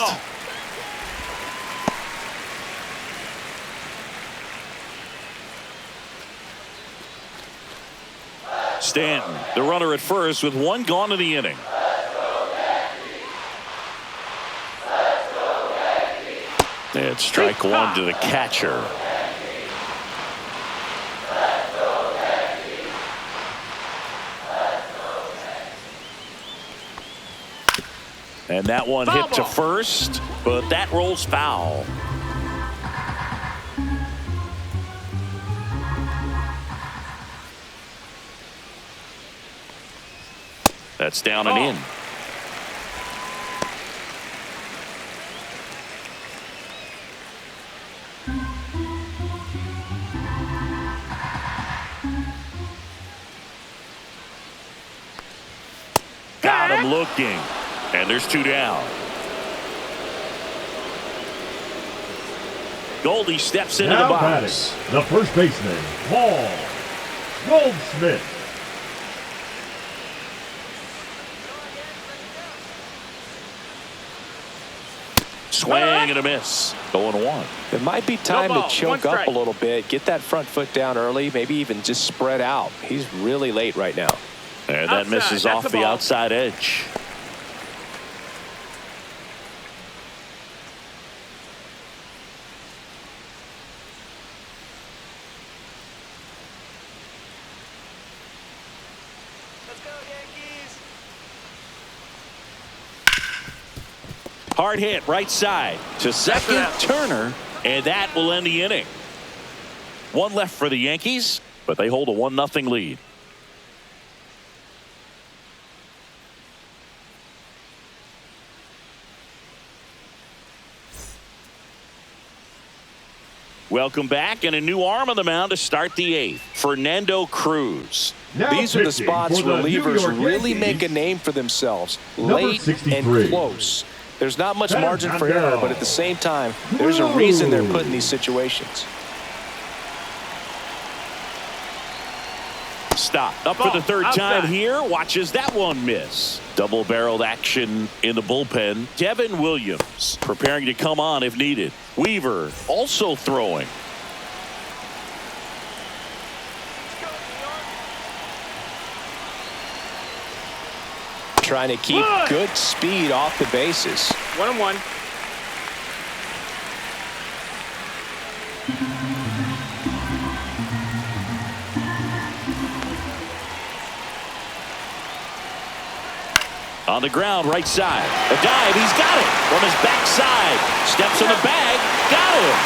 Stanton, the runner at first with one gone in the inning. And strike one to the catcher. And that one hit to first, but that rolls foul. That's down and in. Got him looking. And there's two down. Goldie steps into the box. The first baseman, Paul Goldschmidt. Swing and a miss. 0-1. It might be time to choke up a little bit. Get that front foot down early. Maybe even just spread out. He's really late right now. And that misses off the outside edge. Let's go, Yankees. Hard hit right side to second. Turner, and that will end the inning. One left for the Yankees, but they hold a 1-0 lead. Welcome back, and a new arm on the mound to start the 8th. Fernando Cruz. Now These are the spots for the relievers York really Yankees, make a name for themselves. number Late 63. and close. There's not much margin for error, but at the same time, there's a reason they're put in these situations. Stop. Up for the third time here. Watches that one miss. Double-barreled action in the bullpen. Devin Williams preparing to come on if needed. Weaver also throwing. Trying to keep good speed off the bases. 1-1. On the ground, right side. A dive, he's got it from his backside. Steps in the bag, got him.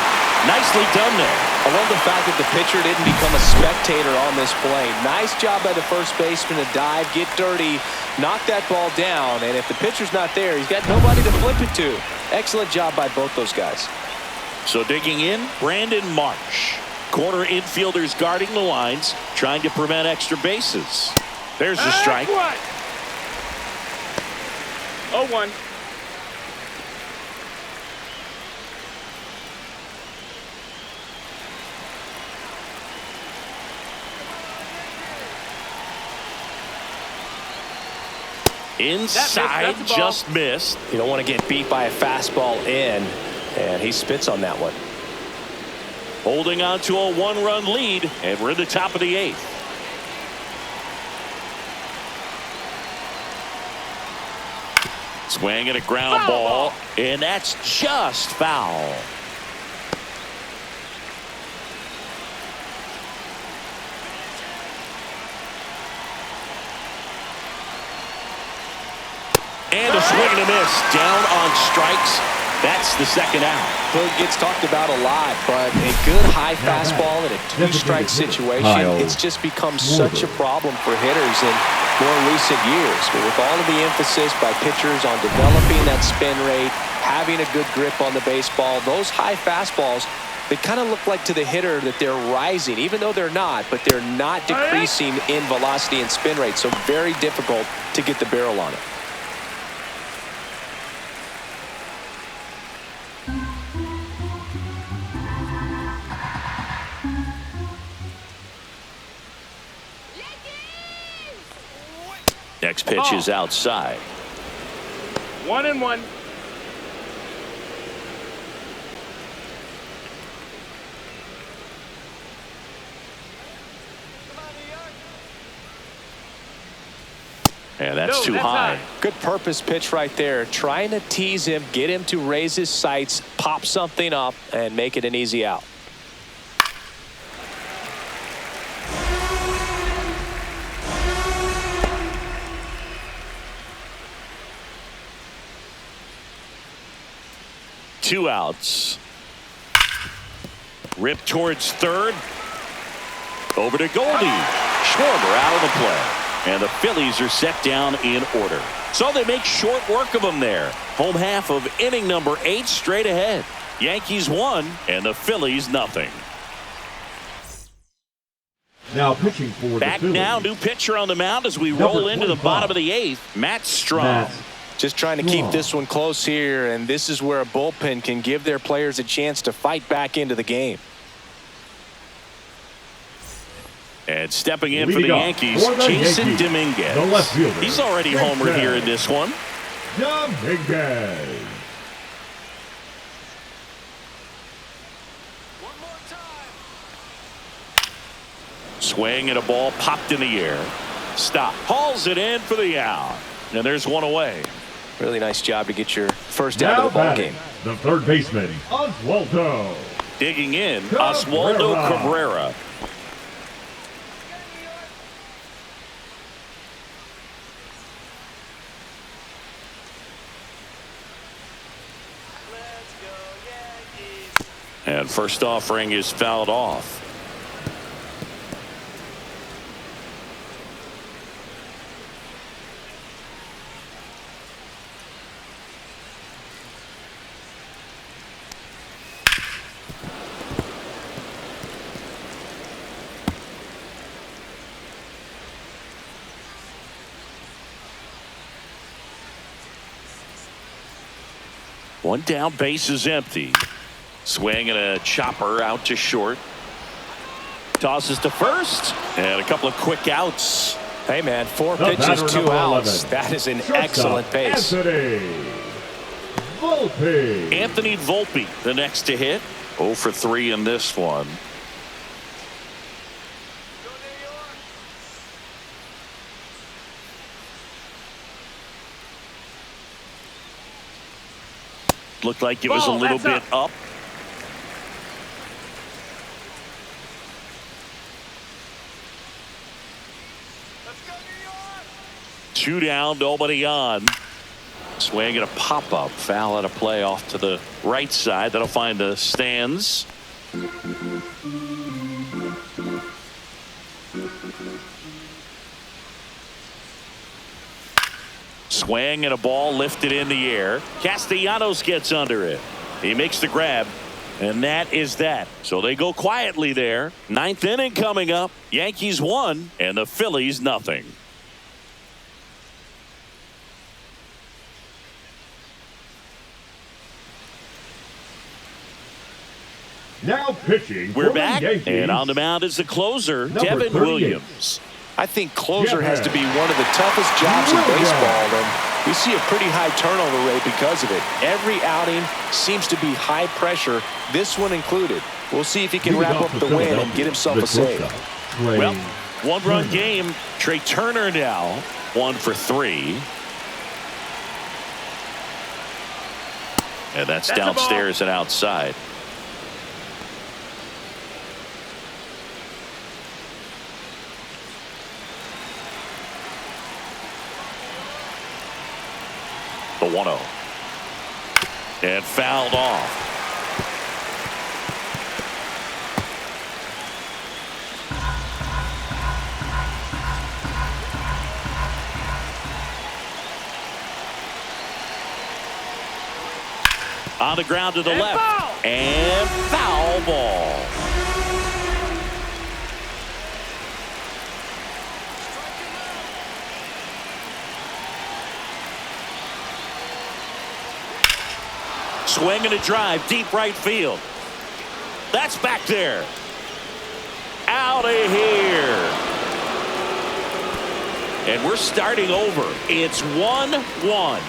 Nicely done there. I love the fact that the pitcher didn't become a spectator on this play. Nice job by the first baseman to dive, get dirty, knock that ball down, and if the pitcher's not there, he's got nobody to flip it to. Excellent job by both those guys. So digging in, Brandon Marsh. Corner infielders guarding the lines, trying to prevent extra bases. There's the strike. 0-1. Inside, just missed. You don't want to get beat by a fastball in, and he spits on that one. Holding on to a 1-run lead, and we're in the top of the 8th. Swing and a ground ball, and that's just foul. And a swing and a miss. Down on strikes. That's the second out. Well, it gets talked about a lot, but a good high fastball in a two-strike situation, it's just become such a problem for hitters in more recent years. But with all of the emphasis by pitchers on developing that spin rate, having a good grip on the baseball, those high fastballs, they kind of look like to the hitter that they're rising, even though they're not, but they're not decreasing in velocity and spin rate. So very difficult to get the barrel on it. Next pitch is outside. 1-1. And that's No, too that's high. high. Good purpose pitch right there. Trying to tease him, get him to raise his sights, pop something up, and make it an easy out. Two outs. Rip towards third. Over to Goldie. Schwarber out of the play. And the Phillies are set down in order. So they make short work of them there. Home half of inning number 8 straight ahead. Yankees 1 and the Phillies nothing. Now pitching for the Back Phillies. now, new pitcher on the mound as we Number roll into the 25. bottom of the 8th. Matt Strom. Matt Just trying to keep this one close here, and this is where a bullpen can give their players a chance to fight back into the game. And stepping in for the Leading off Yankees, for the Jason Yankees, Dominguez. the left fielder, He's already Dominguez. homered here in this one. Dominguez. Swing and a ball popped in the air. Stop. Hauls it in for the out. And there's one away. Really nice job to get your first out Now of the ball batting, game. the third baseman, Oswaldo. Digging in, Cabrera. Oswaldo Cabrera. Let's go, Yankees. And first offering is fouled off. One down, base is empty. Swing and a chopper out to short. Tosses to first. And a couple of quick outs. Hey, man, 4 The pitches, batter, 2 number outs. 11. That is an Shortstop, excellent pace. Anthony Volpe. Anthony Volpe, the next to hit. 0 for 3 in this one. Go, New York. Looked like it was a Ball, little that's bit up. Let's go, New York. 2 down, nobody on. Swing and a pop-up. Foul out of play off to the right side. That'll find the stands. Swing and a ball lifted in the air. Castellanos gets under it. He makes the grab. And that is that. So they go quietly there. 9th inning coming up. Yankees 1 and the Phillies nothing. Now pitching We're for the back, Yankees. and on the mound is the closer, Number Devin 38. Williams. I think closer Yeah. has to be one of the toughest jobs in Williams. baseball, and we see a pretty high turnover rate because of it. Every outing seems to be high pressure, this one included. We'll see if he can Leading wrap off up for the win and Philadelphia, get himself the a save. shortstop, Trey Well, one-run Turner. game. Trey Turner now 1 for 3. And that's That's a ball. downstairs and outside. The 1-0. And fouled off. On the ground to the And left. foul. And foul ball. Swing and a drive, deep right field. That's back there. Out of here. And we're starting over. It's 1-1.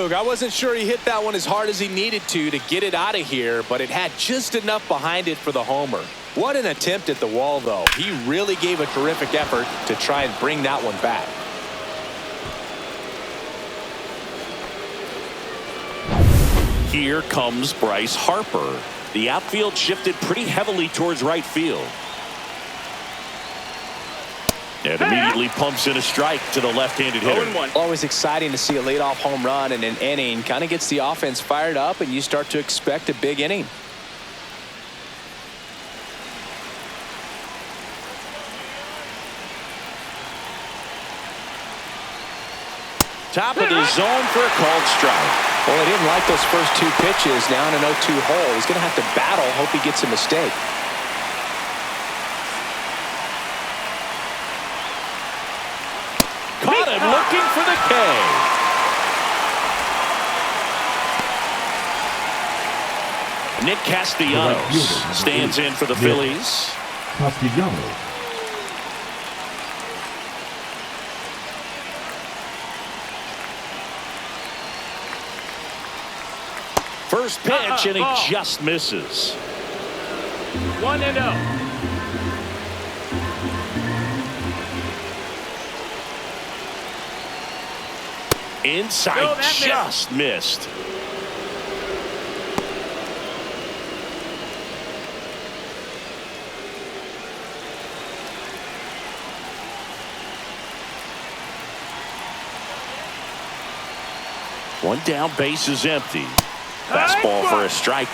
Boog. I wasn't sure he hit that one as hard as he needed to get it out of here, but it had just enough behind it for the homer. What an attempt at the wall, though. He really gave a terrific effort to try and bring that one back. Here comes Bryce Harper. The outfield shifted pretty heavily towards right field. And immediately pumps in a strike to the left-handed hitter. Always exciting to see a leadoff home run in an inning. Kind of gets the offense fired up, and you start to expect a big inning. Top of the zone for a called strike. Well, he didn't like those first two pitches. Now in an 0-2 hole. He's going to have to battle. Hope he gets a mistake. Caught him looking for the K. Nick Castellanos stands in for the Phillies. Castellanos. First pitch, and he just misses. 1-0. Inside, just missed. One down, base is empty. Fastball for a strike.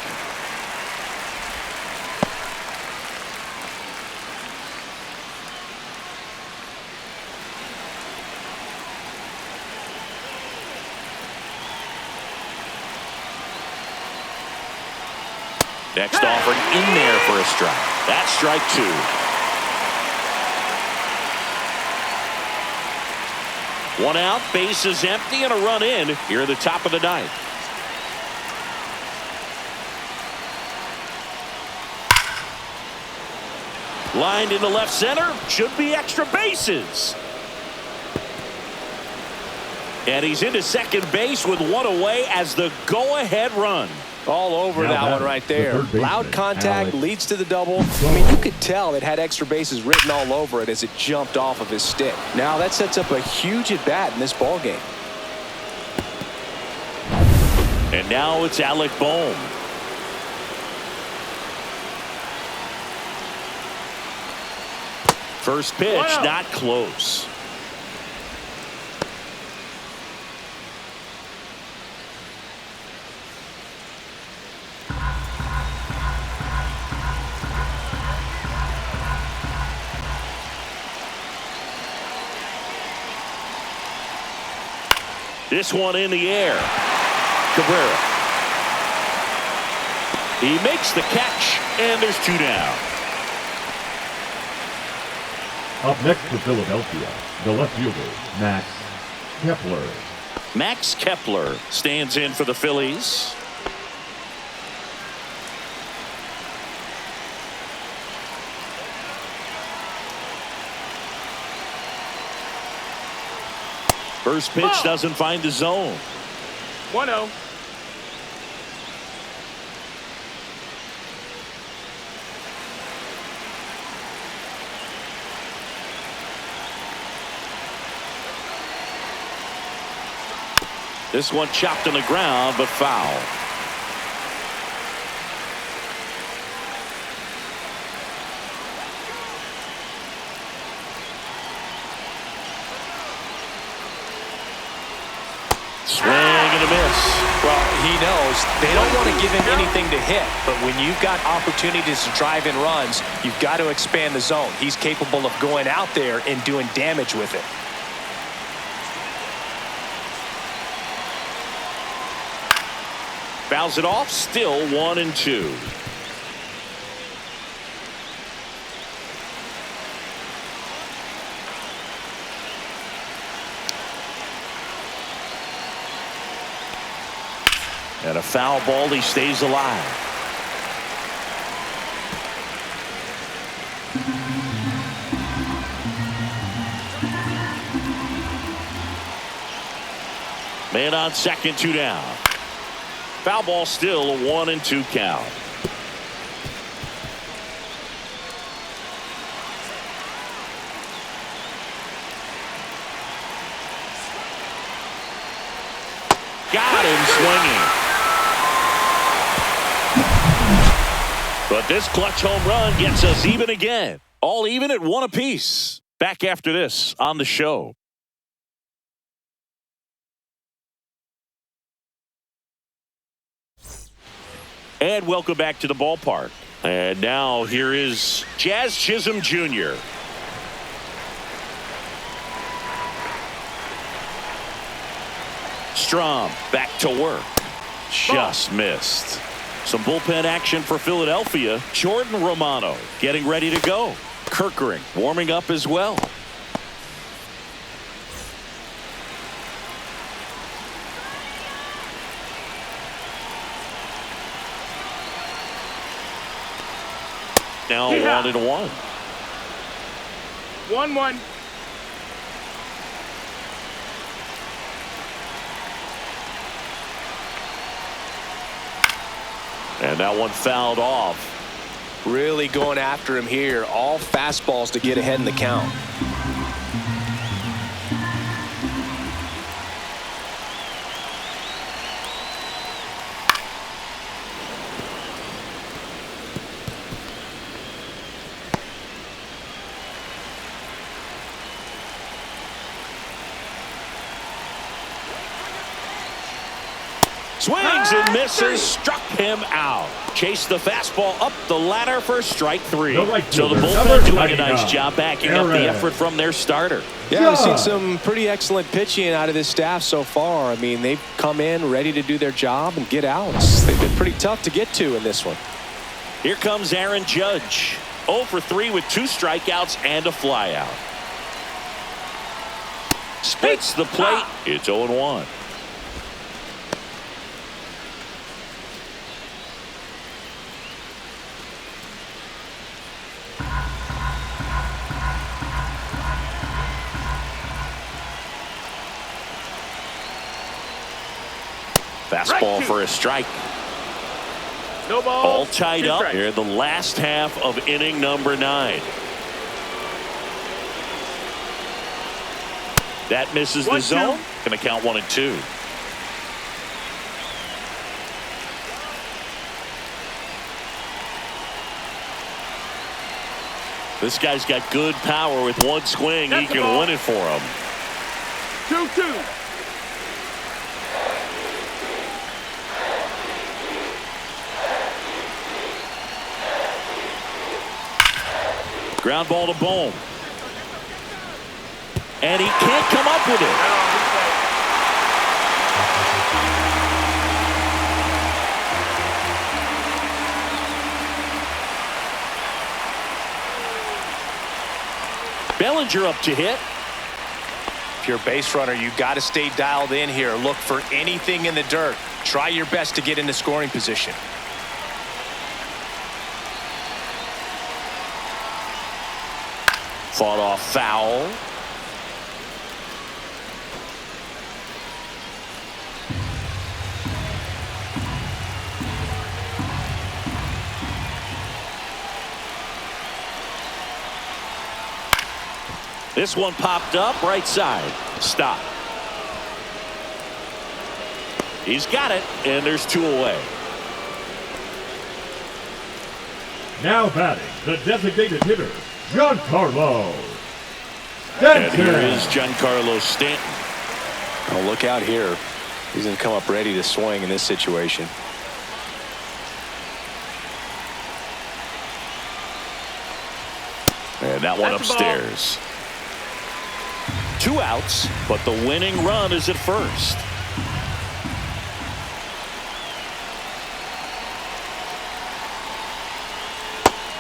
Next offering in there for a strike. That's strike two. One out, base is empty, and a run in here at the top of the ninth. Lined into left center, should be extra bases. And he's into second base with one away as the go-ahead run. All over that one right there. Loud contact leads to the double. I mean, you could tell it had extra bases written all over it as it jumped off of his stick. Now that sets up a huge at-bat in this ballgame. And now it's Alec Bohm. First pitch, not close. This one in the air. Cabrera. He makes the catch, and there's two down. Up next for Philadelphia, the left fielder, Max Kepler. Max Kepler stands in for the Phillies. First pitch doesn't find the zone. 1-0. This one chopped on the ground, but foul. Swing and a miss. Well, he knows they don't want to give him anything to hit, but when you've got opportunities to drive in runs, you've got to expand the zone. He's capable of going out there and doing damage with it. Fouls it off, still 1-2. And a foul ball, he stays alive. Man on second, 2 down. Foul ball still, a 1-2 count. Got him swinging. But this clutch home run gets us even again. All even at 1 apiece. Back after this on the show. And welcome back to the ballpark. And now here is Jazz Chisholm Jr. Strom back to work. Just missed. Some bullpen action for Philadelphia. Jordan Romano getting ready to go. Kirkering warming up as well. Now 1-1. 1-1. And that one fouled off. Really going after him here. All fastballs to get ahead in the count. Swings and misses, struck him out. Chased the fastball up the ladder for strike 3. So the bullpen doing a nice job backing up the effort from their starter. Yeah, we've seen some pretty excellent pitching out of this staff so far. I mean, they've come in ready to do their job and get outs. They've been pretty tough to get to in this one. Here comes Aaron Judge. 0 for 3 with 2 strikeouts and a flyout. Spits the plate. It's 0-1. Fastball for a strike. No ball. All tied up here in the last half of inning number 9. That misses the zone. Going to count 1-2. This guy's got good power. With one swing, he can win it for him. 2-2. Ground ball to Bohm. And he can't come up with it. Bellinger up to hit. If you're a base runner, you got to stay dialed in here. Look for anything in the dirt. Try your best to get into scoring position. Fought off foul. This one popped up right side. Stop. He's got it, and there's 2 away. Now batting, the designated hitter, Giancarlo Stanton. And here is Giancarlo Stanton. Oh, look out here. He's going to come up ready to swing in this situation. And that one upstairs. 2 outs, but the winning run is at first.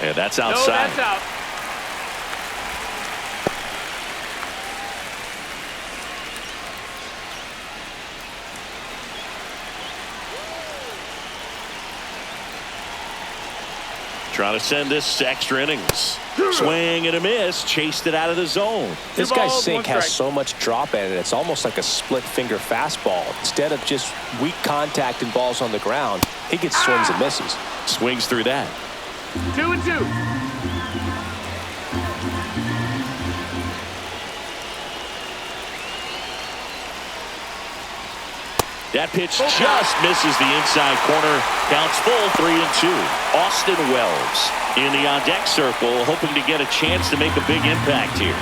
And that's outside. No, that's out. Trying to send this to extra innings. Swing and a miss. Chased it out of the zone. This guy's sink has so much drop in it. It's almost like a split finger fastball. Instead of just weak contact and balls on the ground, he gets swings and misses. Swings through that. 2-2. That pitch just misses the inside corner. Counts full 3-2. Austin Wells in the on-deck circle, hoping to get a chance to make a big impact here.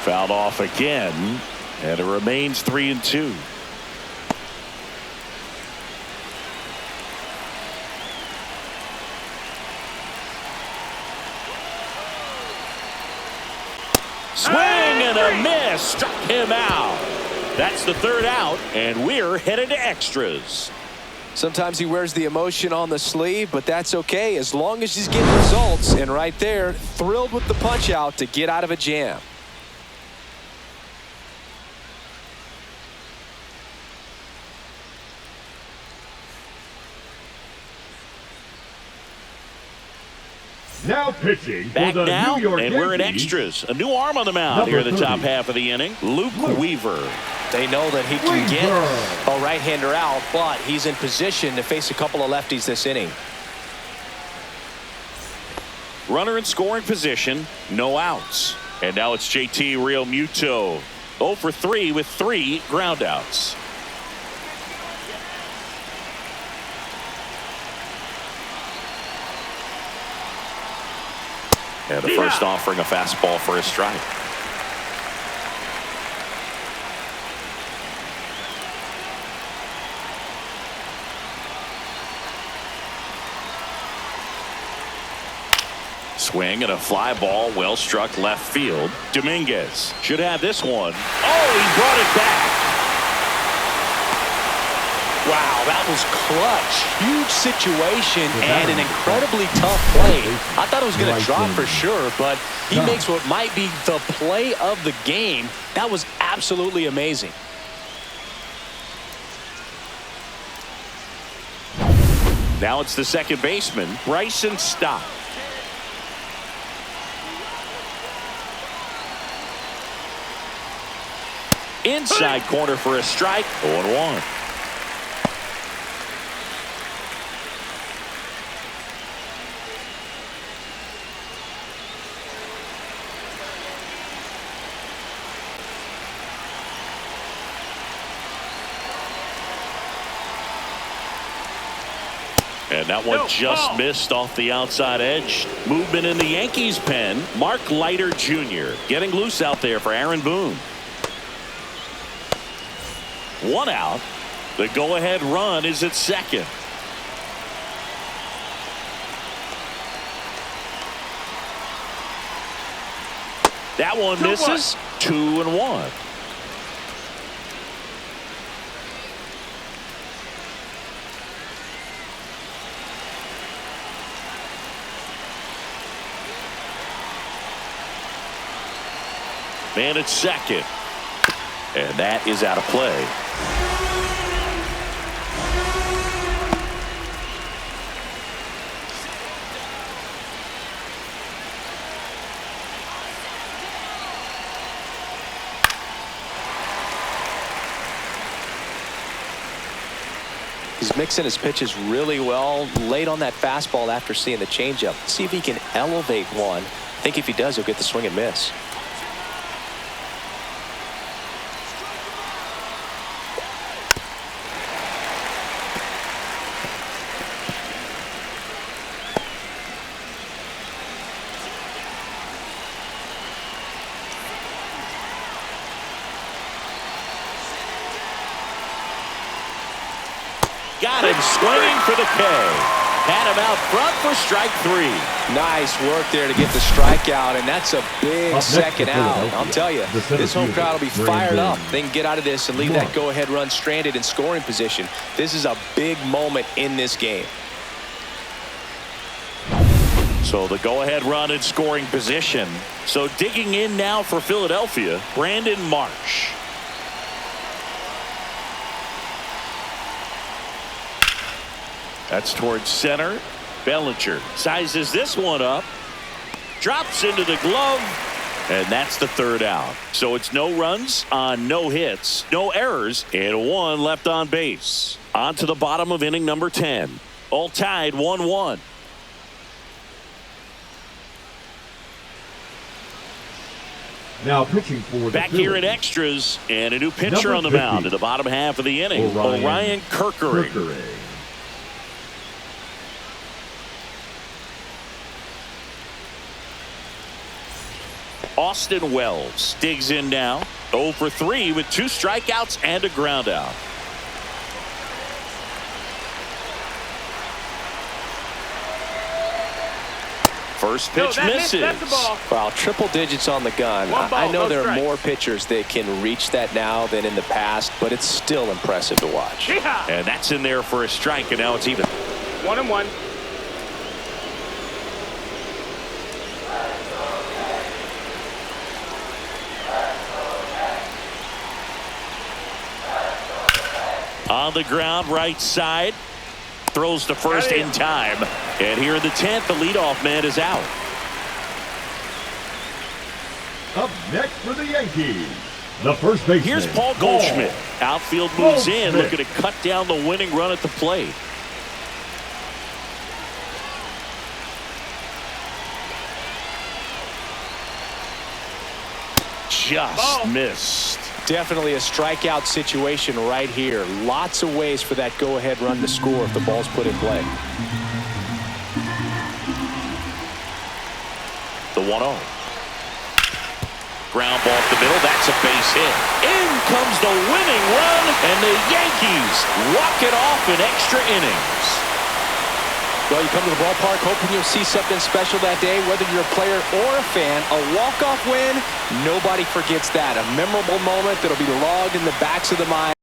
Fouled off again, and it remains 3-2. Swing and a miss. Struck him out. That's the third out, and we're headed to extras. Sometimes he wears the emotion on the sleeve, but that's okay as long as he's getting results. And right there, thrilled with the punch out to get out of a jam. Now pitching Back for the now, New York and Yankees, we're in extras. A new arm on the mound here in the top half of the inning. Luke Weaver. They know that he can get a right-hander out, but he's in position to face a couple of lefties this inning. Runner in scoring position, no outs. And now it's JT Realmuto. 0 for 3 with 3 groundouts. And the first offering a fastball for a strike. Swing and a fly ball, well struck left field. Dominguez should have this one. Oh, he brought it back. Wow, that was clutch. Huge situation and an incredibly tough play. I thought it was going to drop for sure, but he makes what might be the play of the game. That was absolutely amazing. Now it's the second baseman, Bryson Stott. Inside corner for a strike. 0-1. And that one just missed off the outside edge. Movement in the Yankees pen. Mark Leiter Jr. getting loose out there for Aaron Boone. 1 out. The go-ahead run is at second. That one misses. 2-1. Man at second. And that is out of play. He's mixing his pitches really well, late on that fastball after seeing the changeup. See if he can elevate one. I think if he does, he'll get the swing and miss. Got him swinging for the K. Had him out front for strike 3. Nice work there to get the strikeout, and that's a big second out. I'll tell you, this home crowd will be fired up. They can get out of this and leave that go-ahead run stranded in scoring position. This is a big moment in this game. So the go-ahead run in scoring position. So digging in now for Philadelphia, Brandon Marsh. That's towards center. Bellinger sizes this one up. Drops into the glove. And that's the third out. So it's no runs on no hits, no errors, and one left on base. On to the bottom of inning number 10. All tied 1-1. Now pitching for the back Phillies. Here in extras, and a new pitcher Number on the mound 50. in the bottom half of the inning. Orion Kerkering. Austin Wells digs in now. 0 for 3 with 2 strikeouts and a ground out. First pitch misses. That's the ball. Wow, triple digits on the gun. I know there are more pitchers that can reach that now than in the past, but it's still impressive to watch. Yeehaw. And that's in there for a strike, and now it's even. 1-1. On the ground, right side. Throws to first in time. And here in the 10th, the leadoff man is out. Up next for the Yankees, the first baseman. Here's Paul Goldschmidt. Outfield moves in, looking to cut down the winning run at the plate. Just missed. Definitely a strikeout situation right here. Lots of ways for that go-ahead run to score if the ball's put in play. The 1-0. Ground ball up the middle. That's a base hit. In comes the winning run, and the Yankees walk it off in extra innings. Well, you come to the ballpark hoping you'll see something special that day, whether you're a player or a fan. A walk-off win, nobody forgets that. A memorable moment that'll be logged in the backs of the mind.